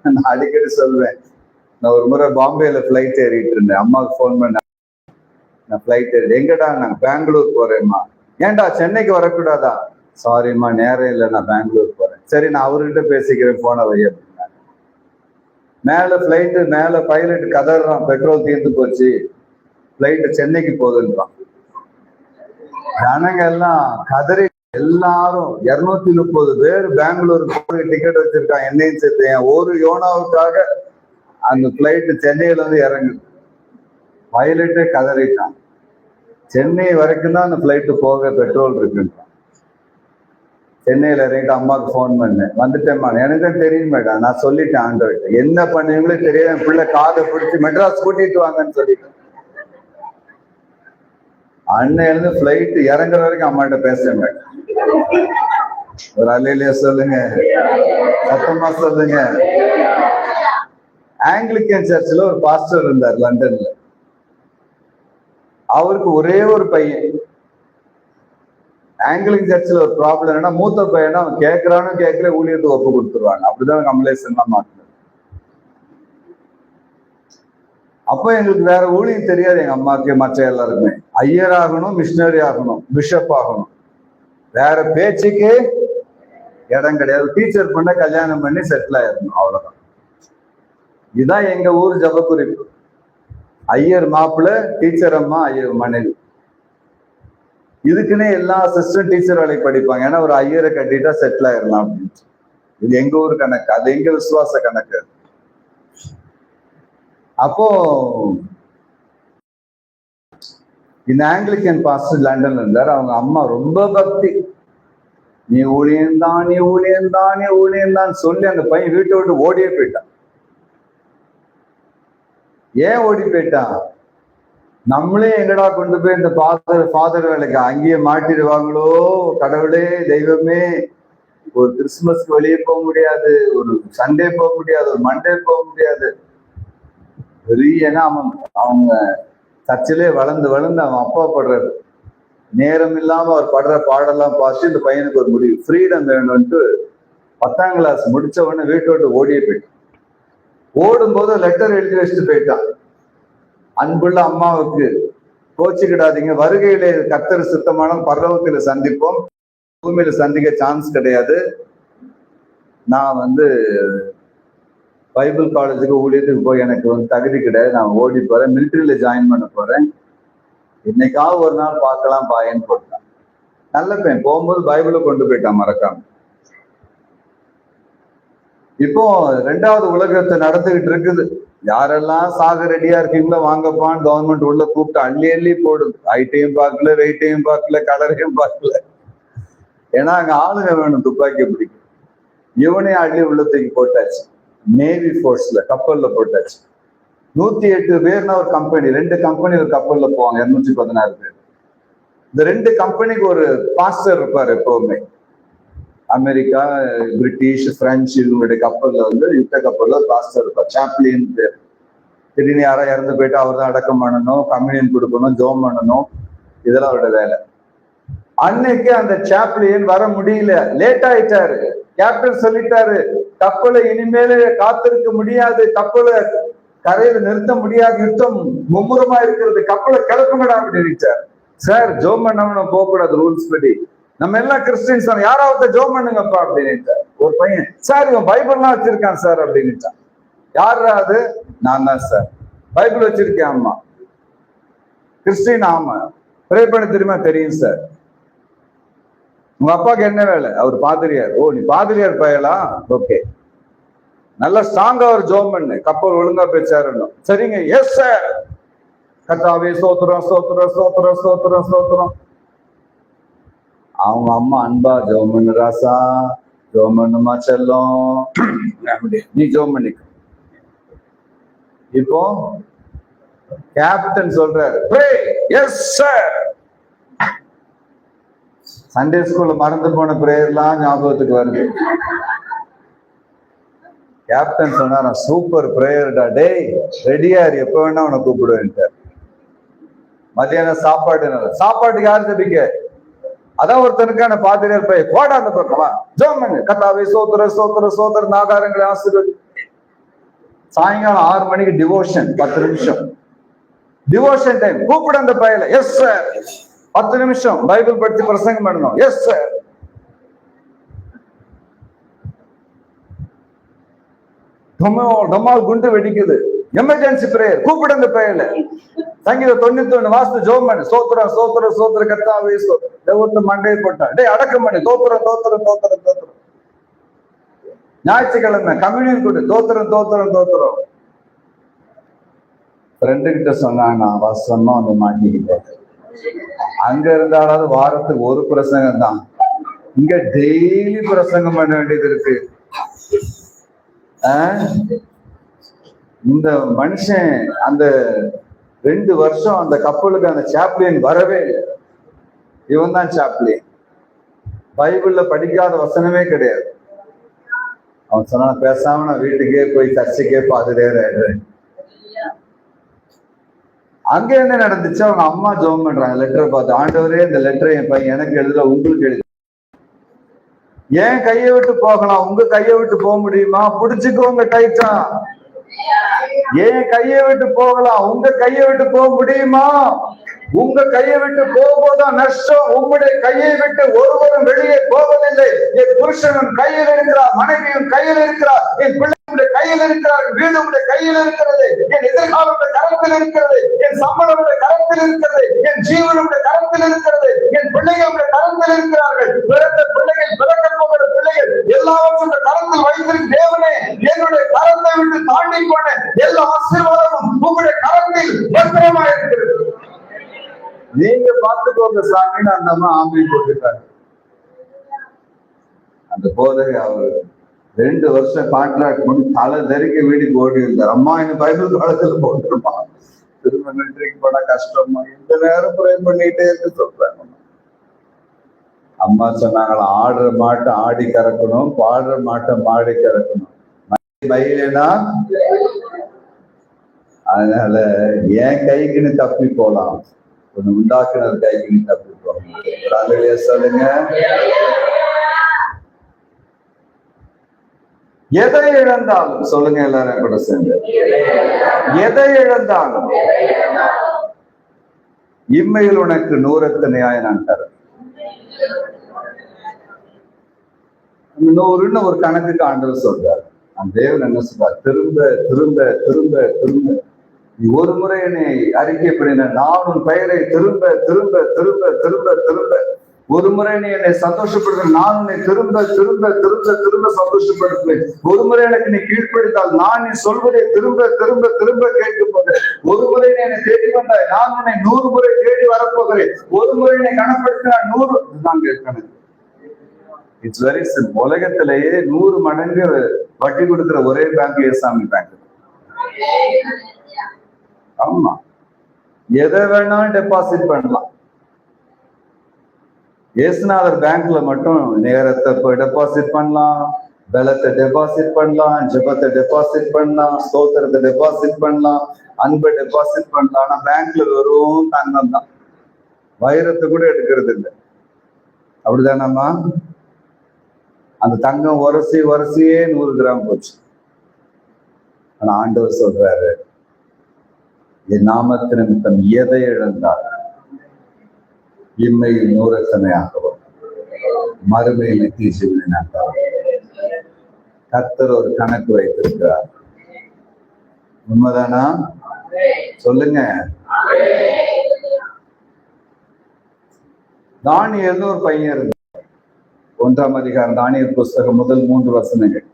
B: நான் அடிக்கடி சொல்வேன், நான் ஒரு முறை பாம்பேல ஃபிளைட் ஏறிட்டு இருந்தேன். அம்மாவுக்கு ஃபோன் பண்ண, நான் ஃபிளைட் ஏறி, எங்கடா? நான் பெங்களூர் போறேம்மா. ஏன்டா சென்னைக்கு வரக்கூடாதா? சாரிம்மா நேரம் இல்லை, நான் பெங்களூர் போறேன். சரி நான் அவர்கிட்ட பேசிக்கிறேன், போன வை அப்படின்னா. மேல ஃபிளைட்டு மேல பைலட் கதறான், பெட்ரோல் தீர்ந்து போச்சு, ஃபிளைட்டு சென்னைக்கு போகுதுன்றான். ஜனங்க எல்லாம் கதறி, எல்லாரும் 230 பேர் பெங்களூருக்கு போய் டிக்கெட் வச்சிருக்கான், என்னையும் சேர்த்து. ஒரு யோனாவுக்காக அந்த பிளைட் சென்னையில இறங்குது. பைலட்டே கதறிட்டான், சென்னை வரைக்கும் தான் அந்த பிளைட்டு போக பெட்ரோல் இருக்குன்றான். சென்னையில இறங்கிட்டு அம்மாவுக்கு ஃபோன் பண்ணேன், வந்துட்டேம்மா. எனக்கு தெரியும் மேடம், நான் சொல்லிட்டேன் ஆண்டவர்கிட்ட, என்ன பண்ணுவீங்களே தெரியாது, என் பிள்ளை காதை பிடிச்சி மெட்ராஸ் கூட்டிட்டு வாங்கன்னு சொல்லிட்டேன். அன்னையிலிருந்து பிளைட் இறங்குற வரைக்கும் அம்மாட்ட பேசுறேன் மேடம். ஒரு அலையிலேயே சொல்லுங்க, சத்தமா சொல்லுங்க. ஆங்கிலிக்கன் சர்ச்சில் ஒரு பாஸ்டர் இருந்தார் லண்டன்ல. அவருக்கு ஒரே ஒரு பையன். ஆங்கிலிக்கன் சர்ச்சில் ஒரு ப்ராப்ளம் என்னன்னா, மூத்த பையனா அவன் கேட்கறானு கேட்கல, ஊழியத்துக்கு ஒப்பு கொடுத்துருவாங்க. அப்படிதான் கமலேசன்லாம் மாற்றினது. அப்போ எங்களுக்கு வேற ஊழியம் தெரியாது, எங்க அம்மாவுக்கு மற்ற எல்லாருக்குமே. ஐயர் ஆகணும், மிஷினரி ஆகணும், பிஷப் ஆகணும், வேற பேச்சுக்கு இடம் கிடையாது. டீச்சர் பண்ண கல்யாணம் பண்ணி செட்டில் ஆயிடணும், அவ்வளவுதான். இதுதான் எங்க ஊர் ஜப குறிப்பு. ஐயர் மாப்பிள்ளை, டீச்சர் அம்மா, ஐயர் மனைவி. இதுக்குன்னே எல்லா சிஸ்டரும் டீச்சர் வேலைக்கு படிப்பாங்க, ஏன்னா ஒரு ஐயரை கட்டிட்டா செட்டில் ஆயிடலாம் அப்படின்னு. இது எங்க ஊர் கணக்கு, அது எங்க விசுவாச கணக்கு. அப்போ இந்த ஆங்கிலிக்கன் பாஸ்டர் லண்டன்ல இருந்தார். அவங்க அம்மா ரொம்ப பக்தி. நீ ஊழியந்தான், நீ ஊழியந்தான், நீ ஊழியந்தான் சொல்லி அந்த பையன் வீட்டை விட்டு ஓடியே போயிட்டான். ஏன் ஓடி போயிட்டான்? நம்மளே எங்கடா கொண்டு போய் இந்த ஃபாதர் வேலைக்கு அங்கேயே மாட்டிடுவாங்களோ, கடவுளே தெய்வமே. ஒரு கிறிஸ்துமஸ்க்கு வெளியே போக முடியாது, ஒரு சண்டே போக முடியாது, ஒரு மண்டே போக முடியாது. பெரியனா அவங்க சர்ச்சிலே வளர்ந்து அவன் அப்பா படுற நேரம் இல்லாம அவர் படுற பாடெல்லாம் பார்த்து இந்த பையனுக்கு ஒரு முடிவு, ஃப்ரீடம் வேணும்ட்டு 10ஆம் கிளாஸ் முடிச்ச உடனே வீட்டை விட்டு ஓடியே போயிட்டான். ஓடும்போது லெட்டர் எழுதி வச்சுட்டு போயிட்டான். அன்புள்ள அம்மாவுக்கு, கோச்சிக்கிடாதீங்க, வருகையிலே கர்த்தர் சுத்தமான பரலோகத்துல சந்திப்போம், பூமியில சந்திக்க சான்ஸ் கிடையாது. நான் பைபிள் காலேஜுக்கு ஊழியத்துக்கு போய் எனக்கு தகுதி கிடையாது, நான் ஓடி போறேன், மிலிட்டரியில ஜாயின் பண்ண போறேன், இன்னைக்காவது ஒரு நாள் பார்க்கலாம் பாயன்னு போட்டான். நல்ல பையன். போகும்போது பைபிளை கொண்டு போயிட்டான் மறக்காம. இப்போ 2வது உலகத்தை நடந்துகிட்டு இருக்குது. யாரெல்லாம் சாக ரெடியா இருக்கீங்களோ வாங்கப்பான்னு கவர்மெண்ட் உள்ள கூப்பிட்டு அள்ளி போடுது. ஹைட்டையும் பார்க்கல, வெயிட்டையும் பார்க்கல, கலரையும் பார்க்கல. ஏன்னா அங்க ஆளுங்க வேணும் துப்பாக்கி பிடிக்கும். இவனையும் அள்ளி உள்ளத்துக்கு போட்டாச்சு. நேவி போர்ஸ்ல கப்பல்ல போட்டாச்சு. 108 பேர்னா ஒரு கம்பெனி, 2 கம்பெனி ஒரு கப்பல்ல போவாங்க, 216 பேர். இந்த 2 கம்பெனிக்கு ஒரு பாஸ்டர் இருப்பார் எப்பவுமே. அமெரிக்கா, பிரிட்டிஷ், பிரெஞ்சு இவங்களுடைய கப்பல்ல யுத்த கப்பல்ல ஒரு பாஸ்டர் இருப்பார், சாப்ளின் பேர். திடீர்னு யாரோ இறந்து போயிட்டு அவர் தான் அடக்கம் பண்ணணும், கம்யூனியன் கொடுக்கணும், ஜோம் பண்ணணும், இதெல்லாம் அவரோட வேலை. அன்னைக்கு அந்த சாப்ளியன் வர முடியல, லேட் ஆயிட்டாரு. கேப்டன் சொல்லிட்டாரு, கப்பலை இனிமேல காத்திருக்க முடியாது, கப்பலை கரையில நிறுத்த முடியாது, யுத்தம் மும்முரமா இருக்கிறது, கப்பலை கிளப்புங்கடா அப்படின்னு. சார் ஜோம் பண்ணவன போக கூடாது ரூல்ஸ் படி, நம்ம எல்லாம் கிறிஸ்டின்ஸ் யாராவது ஜோம் பண்ணுங்கப்பா அப்படின்னு. ஒரு பையன், சார் இவன் பைபிள்லாம் வச்சிருக்கான் சார் அப்படின்னுட்டான். யாரா அது? நான் தான் சார். பைபிள் வச்சிருக்கேன். ஆமா. கிறிஸ்டின்? ஆமா. ப்ரே பண்ண தெரியுமா? தெரியும் சார். உங்க அப்பாவுக்கு என்ன வேலை? அவர் பாதிரியார். ஓ, நீ பாதிரியார் பயலா? ஓகே, நல்லா ஸ்ட்ராங்கா ஒரு ஜோம் பண்ணு, கப்பல் ஒழுங்கா பேச்சாரணும். சரிங்க, எஸ் சார். கர்த்தாவே ஸ்தோத்திரம் ஸ்தோத்திரம் ஸ்தோத்திரம் ஸ்தோத்திரம் ஸ்தோத்திரம். அவங்க அம்மா அன்பா, ஜோம் பண்ணு ராசா, ஜோம் பண்ணுமா செல்லம், நீ ஜோம் பண்ணிக்க. இப்போ கேப்டன் சொல்றாரு, ப்ரே. Yes sir. சண்டே ஸ்கூல்ல மறந்து போன பிரேயர்லாம் ஞாபகத்துக்கு வருது. கேப்டன் சொன்னாராம், சூப்பர் பிரேயர்டா, டேய் ரெடியார், எப்ப வேணா உன்னை கூப்பிடுவேன். மத்தியானம் சாப்பாட்டுக்கு யாரு ஜெபிக்க? அதான் ஒருத்தனுக்கான பாதிரியார் போய் போடா அந்த பக்கமா ஜோம் பண்ணு, கர்த்தாவே சோத்திர சோத்திர சோத்திர, நாகாரங்களை ஆசீர்வதி. சாயங்காலம் 6 மணிக்கு டிவோஷன், 10 நிமிஷம் டிவோஷன் டைம். கூப்பிட அந்த பையல. Yes sir. 10 நிமிஷம் பைபிள் படிச்சு பிரசங்கம் பண்ணணும். Yes sir. டொமால் குண்டு வெடிக்குது, எமர்ஜென்சி பிரேயர். கூப்பிட அந்த பையல. சங்கீதம் 91 வாசித்து ஜோம் பண்ணு, சோத்திர சோத்திர சோத்திர, கர்த்தாவே சோத்திர. மண்டையை போட்டான், டே அடக்கம் பண்ணு, தோத்திரம் தோத்திரம் தோத்திரம் தோத்திரம். ஞாயிற்றுக்கிழமை கம்யூனியன் கொடு, தோத்திரம் தோத்திரம் தோத்திரம். ஃப்ரெண்டு கிட்ட சொன்னாங்க, வசனம் அந்த மாட்டிக்கிட்டேன். அங்க இருந்தாலாவது வாரத்துக்கு ஒரு பிரசங்கம் தான், இங்க டெய்லி பிரசங்கம் பண்ண வேண்டியது இருக்கு. இந்த மனுஷன் அந்த 2 வருஷம் அந்த கப்பலுக்கு அந்த சாப்ளியன் வரவே இல்லை. இவன் தான் சாப்ளியன். பைபிள்ல படிக்காத வசனமே கிடையாது. அவன் சொன்னான், பேசாம நான் வீட்டுக்கே போய் சர்ச்சைக்கே பாதுகாறேன். அங்க என்ன நடந்துச்சு? அவங்க அம்மா ஜெபம் பண்றாங்க, லெட்டர் பார்த்து, ஆண்டவரே இந்த லெட்டரை என் பையன் எனக்கு எழுதல, உங்களுக்கு எழுது. ஏன் கையை விட்டு போகலாம், உங்க கையை விட்டு போக முடியுமா? புடிச்சுக்கோங்க டைட்டா. ஏன் கையை விட்டு போகலாம், உங்க கையை விட்டு போக முடியுமா? உங்க கையை விட்டு போகும்போதுதான் நஷ்டம். உங்களுடைய கையை விட்டு ஒருவரும் வெளியே போவதில்லை. என் புருஷனும் கையில் இருக்கிறார், மனைவியும் கையில் இருக்கிறார், என் பிள்ளைகளுடைய கையில் இருக்கிறார், வீடுடைய கையில் இருக்கிறது, என் எதிர்காலமுடைய கரத்தில் இருக்கிறது, என் சம்பளமுடைய கரத்தில் இருக்கிறது, என் ஜீவனுடைய கரத்தில் இருக்கிறது, என் பிள்ளைகளுடைய கரத்தில் இருக்கிறார்கள். பிறந்த பிள்ளைகள், பிறக்க போகிற பிள்ளைகள் எல்லாவற்றும் கரத்தில் வைத்திருக்கும் தேவனே, என்னுடைய கரத்தை விட்டு தாண்டி போன எல்லா ஆசீர்வாதமும் உங்களுடைய கரத்தில் பத்திரமா இருக்கிறது. நீங்க பார்த்துக்கோங்க சாமின்னு அந்த அம்மா ஆம்பி போட்டுட்டாங்க. அந்த போதகை அவர் 2 வருஷம் கான்ட்ராக்ட் பண்ணி தலை தறிக்க வீட்டுக்கு ஓடி இருந்தார். அம்மா என்ன பைபிள் காலத்துல போட்டுருப்பான், திரும்ப மிலிட்டரிக்கு போனா கஷ்டமா, இந்த நேரம் ப்ரே பண்ணிட்டே இருந்து சொல்றாங்க. அம்மா சொன்னாங்களா, ஆடுற மாட்டை ஆடி கறக்கணும், பாடுற மாட்டை மாடி கறக்கணும், மயிலேனா. அதனால என் கைக்குன்னு தப்பி போலாம், ஒண்ணு உண்டாக்குறது கைக்குன்னு தப்பி போகணும். சொல்லுங்க. எதை இழந்தாலும் சொல்லுங்க எல்லாரும் கூட சேர்ந்து, எதை இழந்தாலும் இம்மையில் உனக்கு 100 நியாயம் நான் தரேன். 100ன்னு ஒரு கணக்குக்கு ஆண்டவர் சொல்றாரு. அந்த தேவன் என்ன சொல்றார்? திரும்ப திரும்ப திரும்ப திரும்ப நீ ஒரு முறை என்னை அறிக்கை பண்ணின, நான் உன் பெயரை திரும்ப திரும்ப திரும்ப திரும்ப திரும்ப, ஒரு முறை நீ என்னை சந்தோஷப்படுத்த, நான் உன்னை திரும்ப திரும்ப திரும்ப திரும்ப சந்தோஷப்படுத்துவேன். ஒரு முறை எனக்கு நீ கீழ்ப்படுத்தால் நான் நீ சொல்வதை திரும்ப திரும்ப திரும்ப கேட்கும் போது, ஒரு முறை நீ என்னை தேடி வந்தாய், நான் உன்னை 100 முறை தேடி வரப்போகிறேன். ஒரு முறை என்னை கணப்படுத்தினால் 100 நான் கேட்கணும். It's very simple. உலகத்திலேயே 100 மடங்கு வட்டி கொடுக்கிற ஒரே பேங்க் ஏசாமி பேங்க். ஆமா, எதை வேணாலும் டெபாசிட் பண்ணலாம். ஏசுநாதர் பேங்க்ல மட்டும் நேரத்தை போய் டெபாசிட் பண்ணலாம், பலத்தை டெபாசிட் பண்ணலாம், ஜெபத்தை டெபாசிட் பண்ணலாம், ஸ்தோத்திரத்தை டெபாசிட் பண்ணலாம், அன்பை டெபாசிட் பண்ணலாம். ஆனா பேங்க்ல வெறும் தங்கம் தான், வைரத்தை கூட எடுக்கிறது இல்லை. அப்படிதானம்மா? அந்த தங்கம் உரசியே 100 கிராம் போச்சு. ஆனா ஆண்டவர் சொல்றாரு, என் நாமத்து நிமித்தம் எதை இழந்தார் இம்மையில் 100 மறுமையில் நித்திய ஜீவனாகவும். கர்த்தர் ஒரு கணக்கு வைத்திருக்கிறார். உண்மைதானா? சொல்லுங்க. தானியேல்னு ஒரு பையன் இருந்தார். 1ஆம் அதிகாரம் தானியேல் புஸ்தகம் முதல் 3 வசனங்கள்.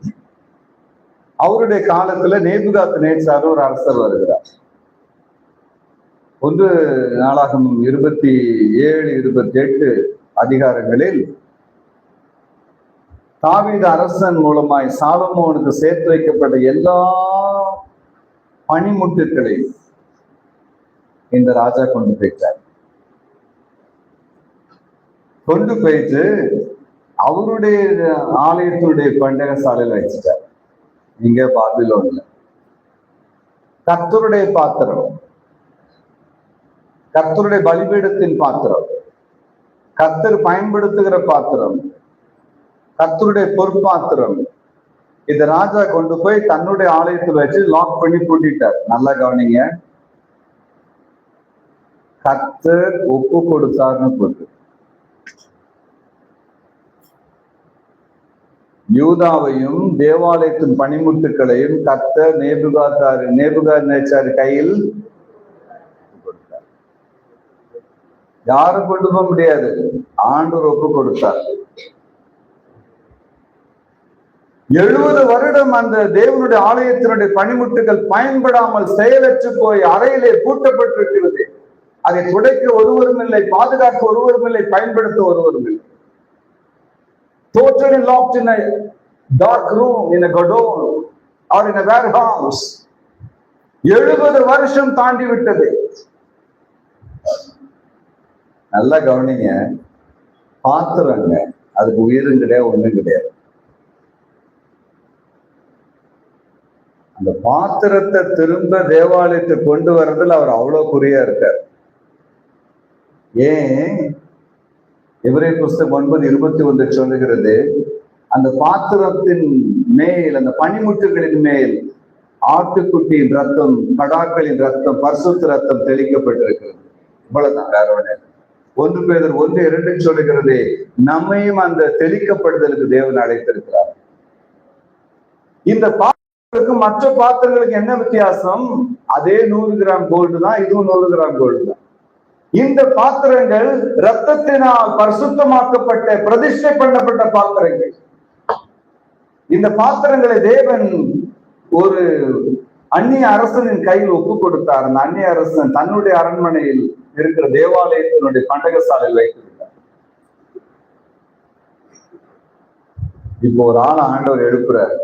B: அவருடைய காலத்துல நேபுகாத்நேச்சார் ஒரு அரசர் வருகிறார். 1 நாளாகமம் 27, 28 அதிகாரங்களில் தாவீது அரசன் மூலமாய் சாலமோனுக்கு சேர்த்து வைக்கப்பட்ட எல்லா பனிமுட்டுகளையும் இந்த ராஜா கொண்டு போயிட்டார். கொண்டு போயிட்டு அவருடைய ஆலயத்தினுடைய பண்டக சாலையில் வச்சுட்டார். இங்க பாபிலோன்ல கர்த்தருடைய பாத்திரம், கர்த்தருடைய பலிபீடத்தின் பாத்திரம், கர்த்தர் பயன்படுத்துகிற பாத்திரம், கர்த்தருடைய பொற்பாத்திரம், இந்த ராஜா கொண்டு போய் தன்னுடைய ஆலயத்தில் வச்சு லாக் பண்ணி பூட்டிட்டார். நல்லா கவனிங்க, கர்த்தர் ஒப்பு கொடுத்தார்னு போட்டு. யூதாவையும் தேவாலயத்தின் பனிமுட்டுகளையும் கர்த்தர் நேபுகாத்நேச்சார் கையில் கொடுத்தார். யாரும் கொண்டு போக முடியாது, ஆண்டவர் ஒப்பு கொடுத்தார். 70 வருடம் அந்த தேவனுடைய ஆலயத்தினுடைய பனிமுட்டுகள் பயன்படாமல் செயலற்று போய் அறையிலே பூட்டப்பட்டிருக்கிறது. அதை துடைக்க ஒருவரும் இல்லை, பாதுகாக்க ஒருவரும் இல்லை, பயன்படுத்த ஒருவரும் இல்லை. Totally locked in a dark room, in a godown or in a warehouse. 70 வருஷம் தாண்டி விட்டது. நல்லா கவனிங்க, பாத்திரங்க, அதுக்கு உயிரும் கிடையாது, ஒண்ணும் கிடையாது. அந்த பாத்திரத்தை திரும்ப தேவாலயத்தை கொண்டு வர்றதுல அவர் அவ்வளவு குறியா இருக்கார். ஏன்? எபிரேயர் புஸ்தகம் 9:21 சொல்லுகிறது, அந்த பாத்திரத்தின் மேல், அந்த பனிமுட்டுகளின் மேல் ஆட்டுக்குட்டியின் ரத்தம், கடாக்களின் ரத்தம், பரிசுத்த ரத்தம் தெளிக்கப்பட்டிருக்கிறது. இவ்வளவுதான், வேற ஒண்ணு. 1 பேதுரு 1:2 சொல்லுகிறது, நம்மையும் அந்த தெளிக்கப்படுதலுக்கு தேவன் அழைத்திருக்கிறார். இந்த பாத்திரத்துக்கு மற்ற பாத்திரங்களுக்கு என்ன வித்தியாசம்? அதே 100 கிராம் கோல்டு தான், இதுவும் 100 கிராம் கோல்டு தான். இந்த பாத்திரங்கள் ரத்தத்தினால் பரிசுத்தமாக்கப்பட்ட, பிரதிஷ்டை பண்ணப்பட்ட பாத்திரங்கள். இந்த பாத்திரங்களை தேவன் ஒரு அந்நிய அரசனின் கையில் ஒப்பு கொடுத்தார். அந்த அந்நிய அரசன் தன்னுடைய அரண்மனையில் இருக்கிற தேவாலயத்தினுடைய பண்டகசாலையில் வைத்திருந்தார். இப்போ ஒரு ஆள் ஆண்டவர் எழுப்புறார்.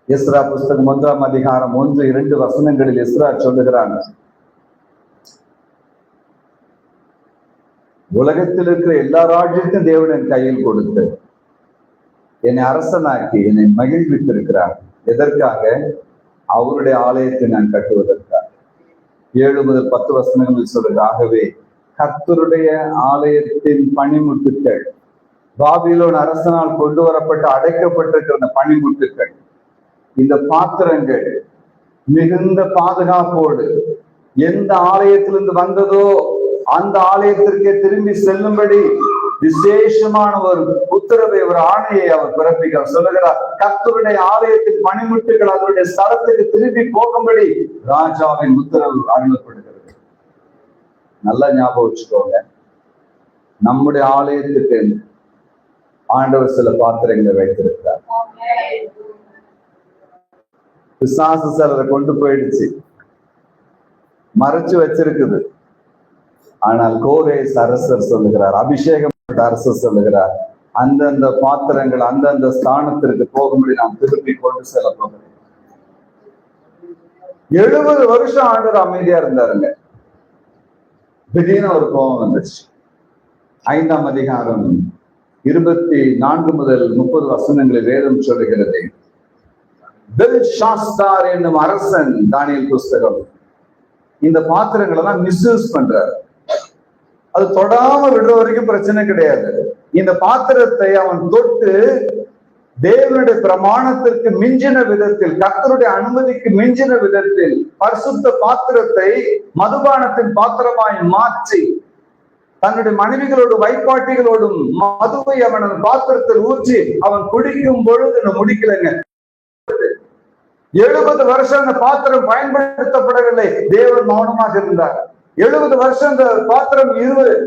B: எஸ்ரா புஸ்தகம் 1ஆம் அதிகாரம் 1-2 வசனங்களில் எஸ்ரா சொல்லுகிறாங்க, உலகத்தில் இருக்கிற எல்லா ராஜ்யத்தையும் தேவன் என் கையில் கொடுத்து என்னை அரசனாக்கி என்னை மகிழ்வித்திருக்கிறார். எதற்காக? அவருடைய ஆலயத்தை நான் கட்டுவதற்காக. 7 முதல் 10 வசனங்களில் சொல்லுங்க, ஆகவே கர்த்தருடைய ஆலயத்தின் பனிமுட்டுக்கள், பாபிலோன் அரசனால் கொண்டு வரப்பட்ட அடைக்கப்பட்டிருக்கிற பனிமுட்டுக்கள், இந்த பாத்திரங்கள் மிகுந்த பாதுகாப்போடு எந்த ஆலயத்திலிருந்து வந்ததோ அந்த ஆலயத்திற்கே திரும்பி செல்லும்படி விசேஷமான ஒரு உத்தரவை, ஒரு ஆணையை அவர் பிறப்பிக்கிறார். சொல்லுகிறார், கர்த்தருடைய ஆலயத்தின் பனிமுட்டுகள் அதனுடைய ஸ்தலத்துக்கு திரும்பி போகும்படி ராஜாவின் உத்தரவு அருளப்படுகிறது. நல்லா ஞாபகம் வச்சுக்கோங்க, நம்முடைய ஆலயத்துக்கு ஆண்டவர் சில பாத்திரங்களை வைத்திருக்கிறார். பிசாசு சிலரை கொண்டு போயிடுச்சு, மறைச்சு வச்சிருக்குது. ஆனால் கோரேஸ் அரசர் சொல்லுகிறார், அபிஷேகம் அரசர் சொல்லுகிறார், அந்தந்த பாத்திரங்கள் அந்தந்த ஸ்தானத்திற்கு போகும்படி நாம் திருப்பி கொண்டு செல்ல போகிறேன். 70 வருஷம் ஆண்டவர் அமைதியா இருந்தாருங்க. திடீர்னு ஒரு கோபம் வந்துச்சு. 5ஆம் அதிகாரம் 24 முதல் 30 வசனங்களை வேதம் சொல்லுகிறது, பெல்ஷாஸ்தார் என்னும் அரசன், தானியேல் புஸ்தகம், இந்த பாத்திரங்களை எல்லாம் மிஸ்யூஸ் பண்றாரு. அது தொடாம விடுற வரைக்கும் பிரச்சனை கிடையாது. இந்த பாத்திரத்தை அவன் தொட்டு தேவனுடைய பிரமாணத்திற்கு மிஞ்சின விதத்தில், கர்த்தருடைய அனுமதிக்கு மிஞ்சின விதத்தில் பரிசுத்த பாத்திரத்தை மதுபானத்தின் பாத்திரமாய் மாற்றி தன்னுடைய மனைவிகளோடு வைப்பாட்டிகளோடும் மதுவை அவன் பாத்திரத்தில் ஊற்றி அவன் குடிக்கும் பொழுது முடிக்கலைங்க. 70 வருஷம் அந்த பாத்திரம் பயன்படுத்தப்படவில்லை, தேவன் மௌனமாக இருந்தார். 70 வருஷம் அந்த பாத்திரம்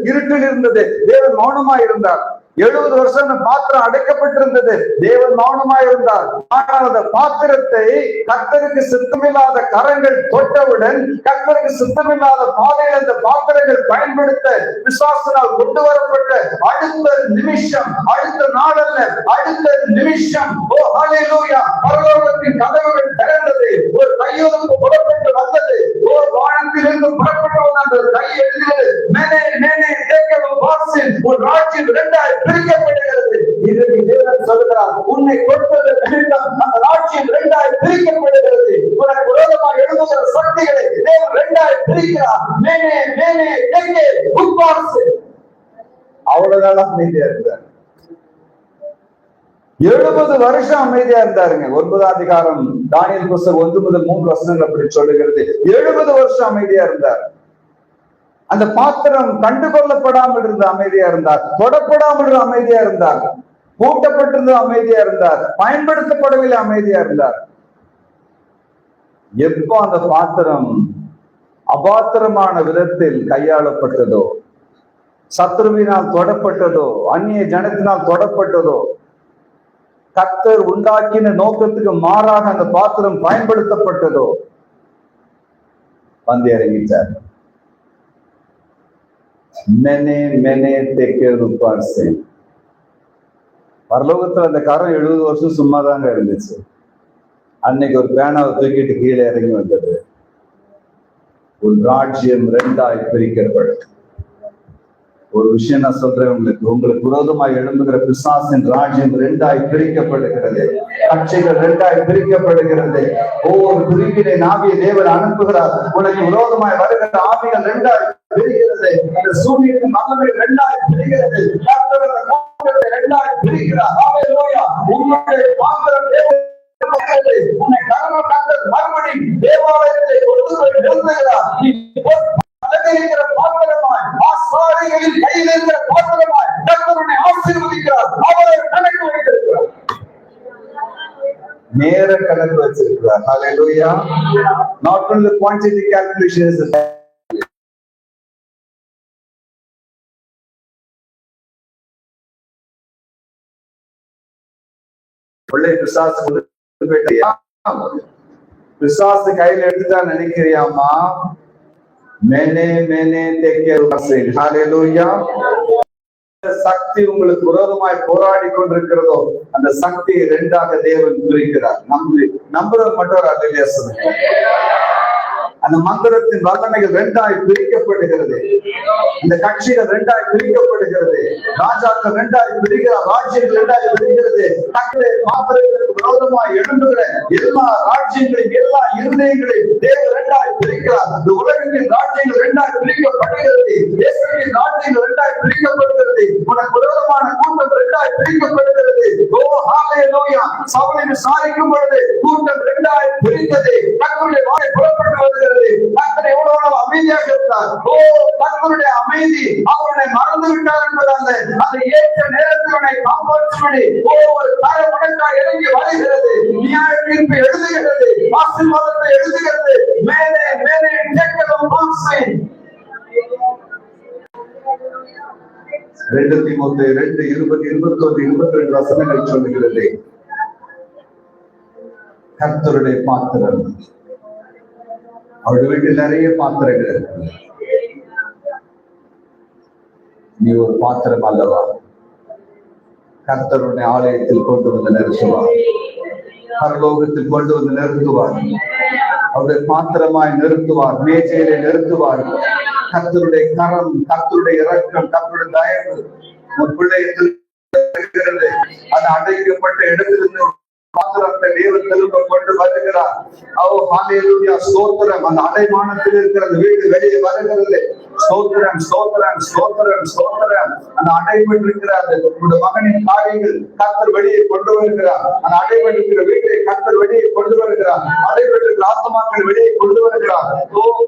B: இருட்டில் இருந்தது, தேவன் மௌனமாக இருந்தார். 70 வருஷம் அந்த பாத்திரம் அடைக்கப்பட்டிருந்தது, தேவன் மௌனமாக இருந்தார். ஆனால் அந்த பாத்திரத்தை கர்த்தருக்கு சித்தமில்லாத கரங்கள் தொட்டவுடன், கர்த்தருக்கு சித்தமில்லாத பாதையில் அந்த பாத்திரங்கள் பயன்படுத்த பிசாசினால் கொண்டு வரப்பட்ட அடுத்த நிமிஷம், அடுத்த நாள் அல்ல, அடுத்த நிமிஷம், ஓ ஹல்லேலூயா, பரலோகத்தின் கதவுகள் திறந்தது. ஒரு கையொழுப்பு புறப்பட்டு வந்தது. ஓ வானத்திலிருந்து புறப்பட்டு வந்த அந்த கை எழுதியது, மேலே மேலே கேட்கவும் வாசின் ஒரு ராஜ்யம் இரண்டாய் பிரிக்கப்படுகிறது. இதற்கு தேவன் சொல்கிறார், உன்னை கொடுத்தது அந்த ராஜ்யம் இரண்டாய் பிரிக்கப்படுகிறது. உனக்கு விரோதமாக எழுதுகிற சக்திகளை தேவன் இரண்டாய் பிரிக்கிறார். மேலே மேலே கேட்க உட்வாசி. அவ்வளவுதான் அமைதியா இருந்தார். 70 வருஷம் அமைதியா இருந்தாருங்க. 9ஆம் அதிகாரம் தானியேல் புத்தகம் 1 முதல் 3 வசனங்கள் அப்படி சொல்லுகிறது. 70 வருஷம் அமைதியா இருந்தார். அந்த பாத்திரம் கண்டுகொள்ளப்படாமல் இருந்த அமைதியா இருந்தார், தொடப்படாமல் இருந்த அமைதியா இருந்தார், பூட்டப்பட்டிருந்த அமைதியா இருந்தார், பயன்படுத்தப்படவில்லை அமைதியா இருந்தார். எப்போ அந்த பாத்திரம் அபாத்திரமான விதத்தில் கையாளப்பட்டதோ, சத்ருவினால் தொடப்பட்டதோ, அந்நிய ஜனத்தினால் தொடப்பட்டதோ, கர்த்தர் உண்டாக்கின நோக்கத்துக்கு மாறாக அந்த பாத்திரம் பயன்படுத்தப்பட்டதோ, வந்து இறங்கிட்டார். பரலோகத்துல அந்த கரம் 70 வருஷம் சும்மாதாங்க இருந்துச்சு. அன்னைக்கு ஒரு பேனாவை தூக்கிட்டு கீழே இறங்கி வந்தது. ஒரு ராஜ்யம் 2ஆய் பிரிக்கப்படும். ஒரு விஷயம் நான் சொல்றேன், உங்களுக்கு விரோதமாய் எழும்புகிற பிசாசின் ராஜ்யம் 2ஆய் பிரிக்கப்படுகிறது. கட்சிகள் 2ஆய் பிரிக்கப்படுகிறது. ஒவ்வொரு பிரிவினை ஆவியை தேவன் அனுப்புகிறார். உனக்கு விரோதமாய் வருகிற ஆவிகள் 2ஆய் பிரிகிறது. இந்த சூரியனின் மகனை 2ஆய் பிரிகிறது. 2ஆய் பிரிக்கிறார். ஹல்லேலூயா. உங்களுடைய பாத்திரம் உன்னை மறுபடியும் தேவாலயத்தை கொண்டு போய் நிறுத்துகிறார். பாத்திரமாய், ஆசாரிகளின் கையில் இருக்கிற பாத்திரமாய் கர்த்தரை ஆசீர்வதிக்கிறார். அவரை கணக்கு வைத்திருக்கிறார், நேர கணக்கு வச்சிருக்கிறார். ஹல்லேலூயா. Not only the quantity calculation is the பிசாசு கையில் எடுத்துட்டா நினைக்கிறியாமா? மேனே மேனே ஹல்லேலூயா. சக்தி உங்களுக்கு விரோதமாய் போராடி கொண்டிருக்கிறதோ, அந்த சக்தியை 2ஆக தேவன் பிரிக்கிறார். நம்புறது மட்டும் ஒரு அல்லேலூயா சொல்லுங்க. அந்த மந்திரத்தின் வல்லமைகள் 2ஆய் பிரிக்கப்படுகிறது. இந்த கட்சிகள் 2ஆய் பிரிக்கப்படுகிறது. ராஜாக்கள் 2ஆய் பிரிக்கிறார். ராஜ்யங்கள் 2ஆய் பிரிக்கிறது. தங்களை மாத்திரைகளுக்கு விரோதமாய் எழும்புகிற எல்லா ராஜ்யங்களையும், எல்லா இருதயங்களையும் தேவன் 2ஆய் பிரிக்கிறார். இந்த உலகத்தின் ராஜ்யங்கள் 2ஆய் பிரிக்கப்படுகிறது. இயேசுவின் ராஜ்யங்கள் 2ஆய் பிரிக்கப்படுகிறது. உனக்கு விரோதமான கூட்டம் 2ஆய் பிரிக்கப்படுகிறது. ஓ ஹல்லேலூயா. சவுலை விசாரிக்கும் பொழுது கூட்டம் 2ஆய் பிரிந்தது. கர்த்தருடைய வாய் புறப்பட்டு வருகிறது. கர்த்தர் எவ்வளவு அமைதியாக இருந்தார். ஓ கர்த்தருடைய அமைதி அவருடைய மறந்து விட்டார் என்பதல்ல, அதை ஏற்ற நேரத்தில் அவனை காப்பாற்றும்படி ஒரு தாய முடக்காய் இறங்கி வருகிறது. நியாய தீர்ப்பு எழுதுகிறது. ஆசீர்வாதத்தை எழுதுகிறது. மேலே மேலே கேட்கவும் வாசி. 2 தீமோத்தேயு 2:20-21-22 வசனங்கள் சொல்லுகிறது. கர்த்தருடைய பாத்திரம். அவருடைய வீட்டில் நிறைய பாத்திரங்கள் இருக்கு. நீ ஒரு பாத்திரம் அல்லவா? கர்த்தருடைய ஆலயத்தில் கொண்டு வந்து நிறுத்துவார். பரலோகத்தில் கொண்டு வந்து நிறுத்துவார். அவருடைய பாத்திரமாய் நிறுத்துவார். மேஜையிலே நிறுத்துவார். கர்த்தருடைய கரம், கர்த்தருடைய இரக்கம், கர்த்தருடைய தயவு உன் பிள்ளைகள் அது அடைக்கப்பட்ட இடத்திலிருந்து பாத்திரத்தை தேவன் திரும்ப கொண்டு வருகிறார். ஹல்லேலூயா. ஸ்தோத்திரம். அந்த அடைமானத்தில் இருக்கிற வீடு வெளியே வருகிறது.
A: ஸ்தோத்திரம் ஸ்தோத்திரம் ஸ்தோத்திரம் ஸ்தோத்திரம். அந்த அடைபட்டிருக்கிற அந்த மகனின் காரியங்கள் கர்த்தர் வெளியே கொண்டு வருகிறார். அந்த அடைபட்டிருக்கிற வீட்டை கர்த்தர் வெளியே கொண்டு வருகிறார். அடைபட்டிருக்கிற ஆத்மாக்கள் வெளியே கொண்டு வருகிறார்.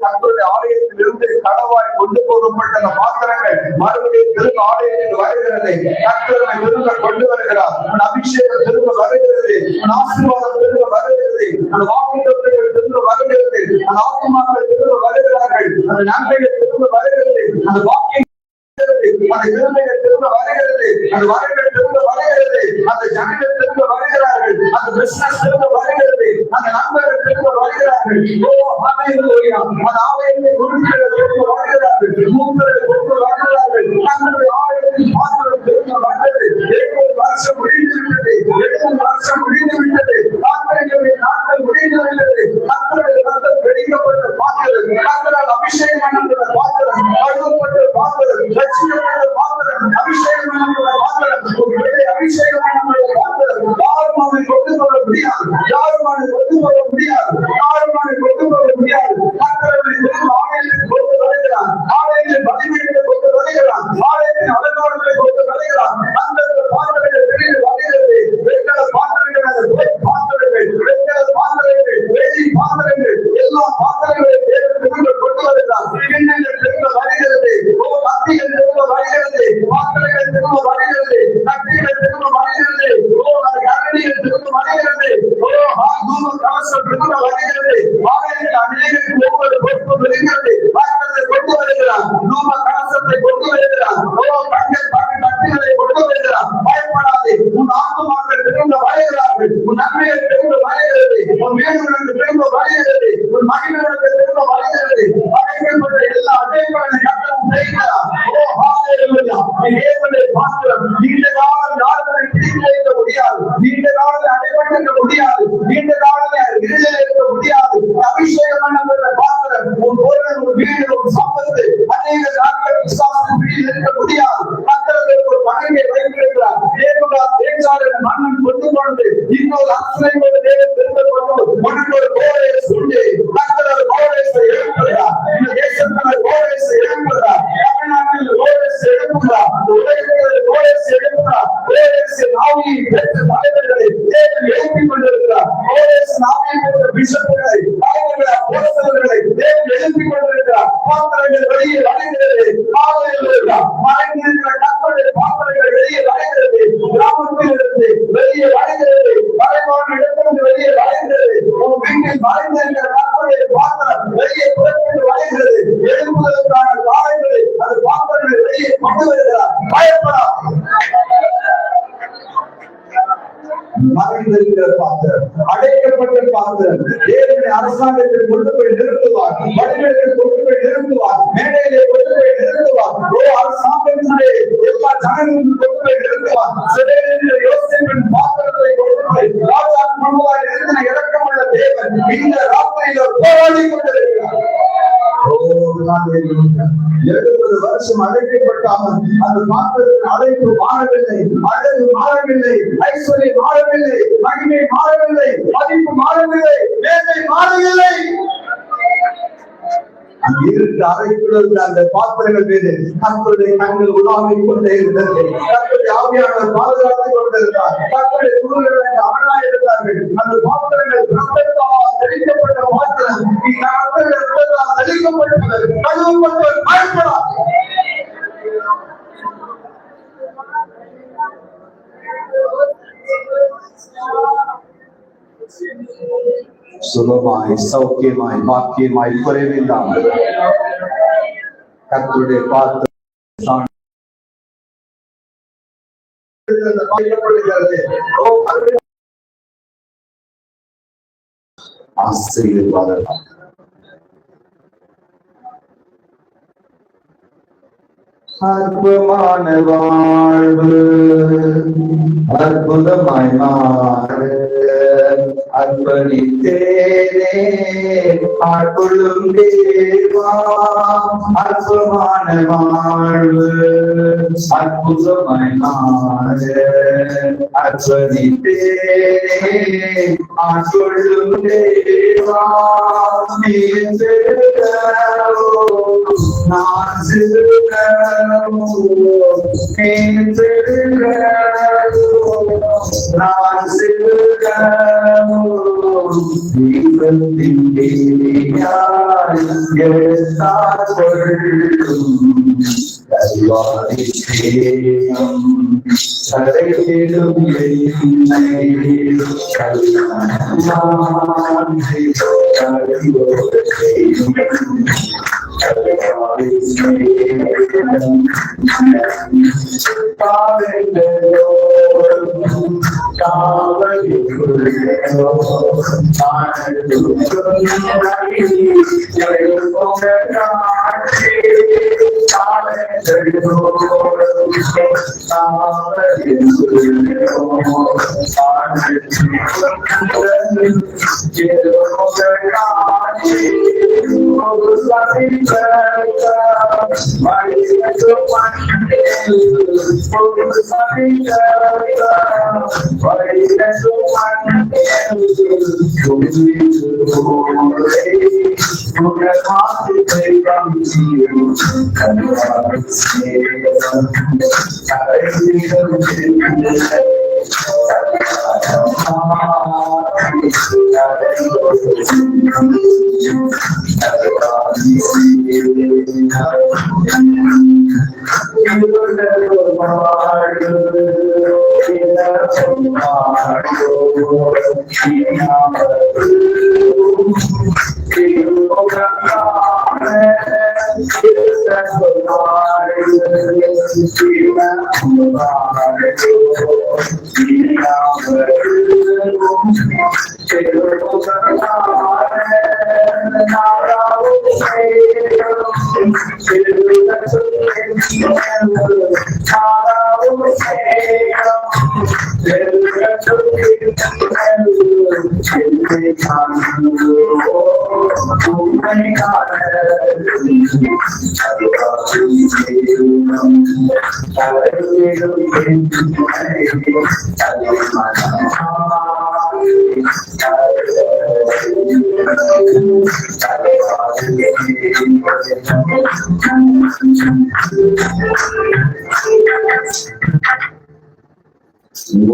A: கர்த்தருடைய ஆலயத்தில் இருந்து கடவாய் கொண்டு போகப்பட்ட அந்த பாத்திரங்கள் மறுபடியும் திரும்ப ஆலயத்தில் வருகிறது. கர்த்தரை திரும்ப கொண்டு வருகிறார். அந்த அபிஷேகம் திரும்ப வருகிறது. அந்த ஆசீர்வாதம் திரும்ப வருகிறது. அந்த வாக்குத்தத்தங்கள் திரும்ப வருகிறது. அந்த ஆத்மாக்கள் திரும்ப வருகிறார்கள். அந்த நன்மைகள் திரும்ப வருகிறது. அந்த வாக்கியம் அந்த கிருபைகள் திரும்ப வருகிறது. அந்த வரங்கள் திரும்ப வருகிறது. அந்த ஜனங்கள் திரும்ப வருகிறார்கள். அந்த பிசினஸ் திரும்ப வருகிறது. அந்த நண்பர்கள் திரும்ப வருகிறார்கள். அந்த ஆலயத்தை உறுப்பினர்கள் திரும்ப வருகிறார்கள். மூப்பர்கள் திரும்ப வருகிறார்கள். தங்களுடைய ஆலயத்தின் பாத்திரம் திரும்ப வந்தது. 7 வருஷம் முடிந்துவிட்டது. 7 வருஷம் முடிந்துவிட்டது. பாத்திரங்களுடைய நாட்கள் முடிந்துவிட்டது. கர்த்தருடைய ரத்தம் வெடிக்கப்பட்ட பாத்திரம், கர்த்தரால் அபிஷேகம் பண்ணப்பட்ட பாத்திரம், கழுவப்பட்ட பாத்திரம், ரட்சிக்கப்பட்ட பாத்திரம், அபிஷேகம் பண்ணப்பட்ட பாத்திரம், அபிஷேகம் பண்ணப்பட்ட பாத்திரம். யாரும் அதை கொண்டு போக முடியாது. யாரும் அதை கொண்டு போக முடியாது. யாரும் அதை கொண்டு போக முடியாது. கர்த்தரை திரும்ப ஆலயத்தில் கொண்டு வருகிறார். ஆலயத்தில் பலிபீடத்தை கொண்டு வருகிறார். ஆலயத்தின் அலங்காரங்களை கொண்டு வருகிறார். அந்த பாத்திரங்கள் வெளியே வருகிறது. வெண்கல பாத்திரங்கள், அந்த பாத்திரங்கள், வெண்கல பாத்திரங்கள், வெள்ளி பாத்திரங்கள், எல்லா பாத்திரங்களையும் திரும்ப கொண்டு வருகிறார். கிண்ணங்கள் திரும்ப வருகிறது. கத்திகள் திரும்ப வருகிறது. பாத்திரங்கள் திரும்ப வருகிறது. கத்திகள் திரும்ப வருகிறது. கரடிகள் திரும்ப வருகிறது. கவசம் திரும்ப வருகிறது. ஆலயத்தில் அநேகருக்கு ஒவ்வொரு பொறுப்பு வருகிறது. கொண்டு வருகிறார். நூம கவசத்தை கொண்டு வருகிறார். கட்டிகளை கொண்டு வருகிறார். பயப்படாதே. உன் ஆத்மாக்கள் திரும்ப வருகிறார்கள். உன் நன்மைகள் திரும்ப வருகிறது. உன் வேண்டுதலுக்கு திரும்ப வருகிறது. உன் மகிழ்வுக்கு திரும்ப வருகிறது. அடைக்கப்பட்ட எல்லா அடைப்புகளை கட்டளம் செய்கிறார். நீண்ட காலம் நாடுகளை பிடித்து வைக்க முடியாது. நீண்ட காலம் அடைபட்டிருக்க முடியாது. நீண்ட காலம் இருளில் இருக்க முடியாது. அபிஷேகம் பண்ணப்பட்ட பாத்திரம் உன் பொருள், உன் வீடு, உன் சம்பத்து அநேக நாட்கள் விசுவாசத்தின் பிடியில் இருக்க முடியாது. மக்களுக்கு ஒரு பணத்தை வைத்திருக்கிறார். தேவகால மன்னன் கொண்டு கொண்டு இன்னொரு அசனை ஒரு தேவன் திரும்ப கொண்டு உனக்கு ஒரு கோடையை சொல்லி மக்கள் ஒரு கோடையை எழுப்புகிறார். இந்த தேசத்தில் கோடையை எழுப்புகிறார். தமிழ்நாட்டில் கோடையை எழுப்புகிறார். உலகத்தில் கோடையை எழுப்புகிறார். கோடையை நாவியை பெற்ற தலைவர்களை தேவன் எழுப்பிக் கொண்டிருக்கிறார். கோடையை நாவியை பெற்ற பிஷப்புகளை, தலைவர்களை, போலீசர்களை தேவன் எழுப்பிக் கொண்டிருக்கிறார். பாத்திரங்கள் வெளியே வருகிறது. மறைந்திருக்கிற கற்பனை பாத்திரங்கள் வெளியே வருகிறது. கிராமத்தில் இருந்து வெளியே வருகிறது. மறைவான இடத்திலிருந்து வெளியே வருகிறது. உன் வீட்டில் மறைந்திருக்கிற கற்பனை பாத்திரம் வெளியே புறப்பட்டு வருகிறது. எழுப்புவதற்கான காலங்களை அது பாத்திரங்களை வெளியே கொண்டு வருகிறார். பயப்படாது. மறைந்திருக்கிற பாத்திரம், அடைக்கப்பட்ட பாத்திரம் தேவனுடைய அரசாங்கத்தில் கொண்டு போய் நிறுத்துவார். வடிவத்தில் கொண்டு போய் நிறுத்துவார். மேடையிலே கொண்டு போய் நிறுத்துவார். அரசாங்கத்தினுடைய எல்லா ஜனங்களும் கொண்டு போய் நிறுத்துவார். சிறையில் யோசேப்பின் பாத்திரத்தை கொண்டு போய் ராஜாக்கு முன்பாக நிறுத்தின இரக்கமுள்ள தேவன் இந்த ராத்திரியில போராடி கொண்டிருக்கிறார். 70 வருஷம் அழைக்கப்பட்டாலும் அந்த பாத்திரத்தின் அழைப்பு மாறவில்லை. அழகு மாறவில்லை. ஐஸ்வர்யம் மாறவில்லை. மகிமை மாறவில்லை. மதிப்பு மாறவில்லை. வேலை மாறவில்லை. இருந்த அறைக்குள்ள அந்த பாத்திரங்கள் மீது கர்த்தருடைய கண்கள் உலாவிக் கொண்டே இருந்தது. கர்த்தருடைய ஆவியானவர் பாதுகாத்துக் கொண்டிருந்தார். கர்த்தருடைய தூதர்கள் அவனாய் இருந்தார்கள். அந்த பாத்திரங்கள் ரத்தத்தால் தெளிக்கப்பட்ட பாத்திரம். ரத்தத்தால் தெளிக்கப்பட்டது. கழுவப்பட்டவர் பயப்படார். சுலமாய், சௌக்கியமாய், பாக்கியமாய், குறைவில்லாமல் கர்த்தருடைய பாத்திரம் ஆசீர்வாதம். அற்புதமான வாழ்வு அற்புதமாய் மாறு,
B: அர்ப்பணித்தேனே ஆட்கொள்ளும் தேவா, அற்பமான வாழ்வு அற்புதமாய் மாற அர்ப்பணித்தேனே ஆட்கொள்ளும் தேவா, நீ திருக்கரோ நான் திருக்கரோ, நீ திருக்கரோ நான் திருக்கரோ, தீபத்தின் தேவியாய் எழுத்தார் கொள்ளும் கல்வாரி தேயம் சரையிடும் என்னை கல்யாணி கல்வோடு செய்யும் கல்வாரி தேயம் காவலோ காவலிக்குள்ளோ ஆனதும்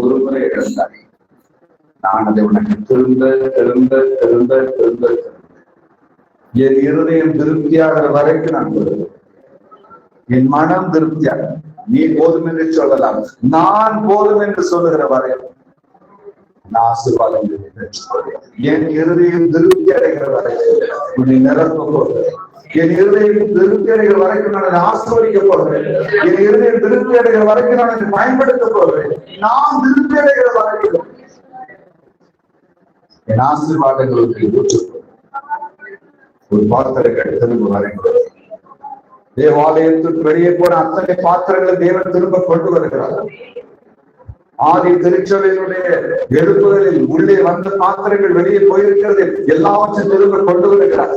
B: ஒருமுறை இழந்தாய், நான் அதை உனக்கு திரும்ப திரும்ப திரும்ப திரும்ப என் இருதயம் திருப்தியாகிற வரைக்கும் நான் சொல்லுவேன். என் மனம் திருப்தியாக, நீ போதும் என்று சொல்லலாம், நான் போதும் என்று சொல்லுகிற வரை நான் ஆசீர்வாதம் பெற்றுக்கொள்வேன். என் இருதயம் திருப்தி அடைகிற வரை உன்னை நிரப்ப போகிறேன். என் இருதயம் திருப்தி அடைகிற வரைக்கும் நான் ஆசீர்வதிக்க போகிறேன். என் இருதயம் திருப்தி அடைகிற வரைக்கும் நான் அதை பயன்படுத்த போகிறேன். நான் திருப்தி அடைகிற வரைக்கும் என் ஆசீர்வாதங்களுக்கு ஒரு பாத்திரங்கள் திரும்ப வரைக்கும் தேவாலயத்துக்கு வெளியே போன அத்தனை பாத்திரங்களை தேவன் திரும்ப கொண்டு வருகிறார். ஆதி திருச்சபையினுடைய எழுப்புதலில் உள்ளே வந்த பாத்திரங்கள் வெளியே போயிருக்கிறது, எல்லாவற்றையும் திரும்ப கொண்டு வருகிறார்.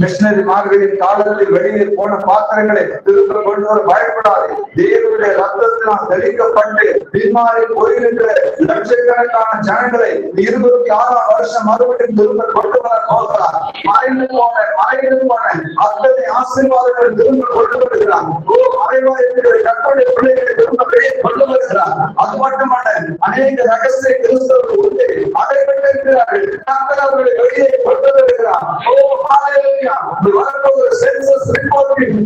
B: மிஷனரிமார்களின் காலத்தில் வெளியே போன பாத்திரங்களை திரும்ப கொண்டு வர பயப்படாது. தேவனுடைய ரத்தத்தினால் தெளிக்கப்பட்டு பின்மாறி போயிருக்கிற லட்சக்கணக்கான ஜனங்களை 26ஆம் வருஷம் மறுபடியும் திரும்ப கொண்டு வர போகிறார். மறைந்து போன அத்தனை ஆசீர்வாதங்களை திரும்ப கொண்டு வருகிறார். கர்த்தருடைய பிள்ளைகளை திரும்ப வெளியே கொண்டு வருகிறார். அது மட்டுமல்ல, அநேக ரகசிய கிறிஸ்தவர்கள் உண்டு அடைபட்டிருக்கிறார்கள். கர்த்தர் அவர்களை வெளியே கொண்டு வருகிறார்.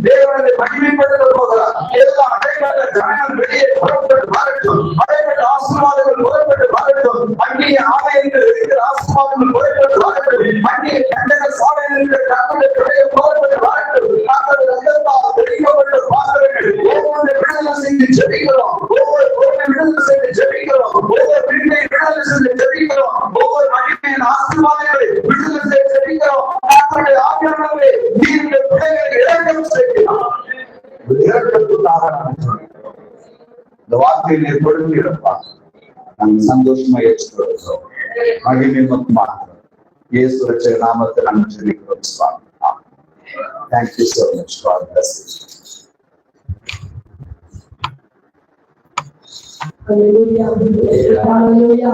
B: தேவனை மகிமைப்படுத்த போகிறார். எல்லா அடைபட்ட ஜனங்கள் வெளியே புறப்பட்டு வரட்டும். அடைபட்ட ஆசீர்வாதங்கள் புறப்பட்டு வரட்டும். அந்நிய ஆலயங்கள் இருக்கிற ஆசீர்வாதங்கள் புறப்பட்டு வரட்டும். அந்நிய கண்டக சாலையில் இருக்கிற கர்த்தருடைய பிள்ளைகள் புறப்பட்டு வரட்டும். கர்த்தருடைய ரத்தத்தால் தெளிக்கப்பட்ட பாத்திரங்கள் ஒவ்வொரு விடுதலை செய்து ஜெபிக்கிறோம். ஒவ்வொரு பொருளை விடுதலை செய்து ஜெபிக்கிறோம். ஒவ்வொரு வீட்டை விடுதலை செய்து ஜெபிக்கிறோம். ஒவ்வொரு மகிமையின் ஆசீர்வாதங்களை விடுதலை செய்து ஜெபிக்கிறோம். கர்த்தருடைய ஆவியானவரே, நீருடைய பிள்ளைகளை இரக்கம் செய்கிறார். இரக்கத்துக்காக இந்த வார்த்தையை கொடுத்து இருப்பார். நாங்கள் சந்தோஷமா ஏற்றுக்கொள்கிறோம். மகிமை உமக்கு மாத்திரம். இயேசு ரட்சகர் நாமத்தில் நாங்கள் ஜெபிக்கிறோம் சுவாமி. Thank you so much. God bless you.
C: Hallelujah. Hallelujah.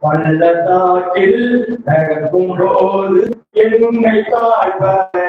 D: பள்ளத்தாக்கில் நடக்கும் போது என்னை காய்வாய்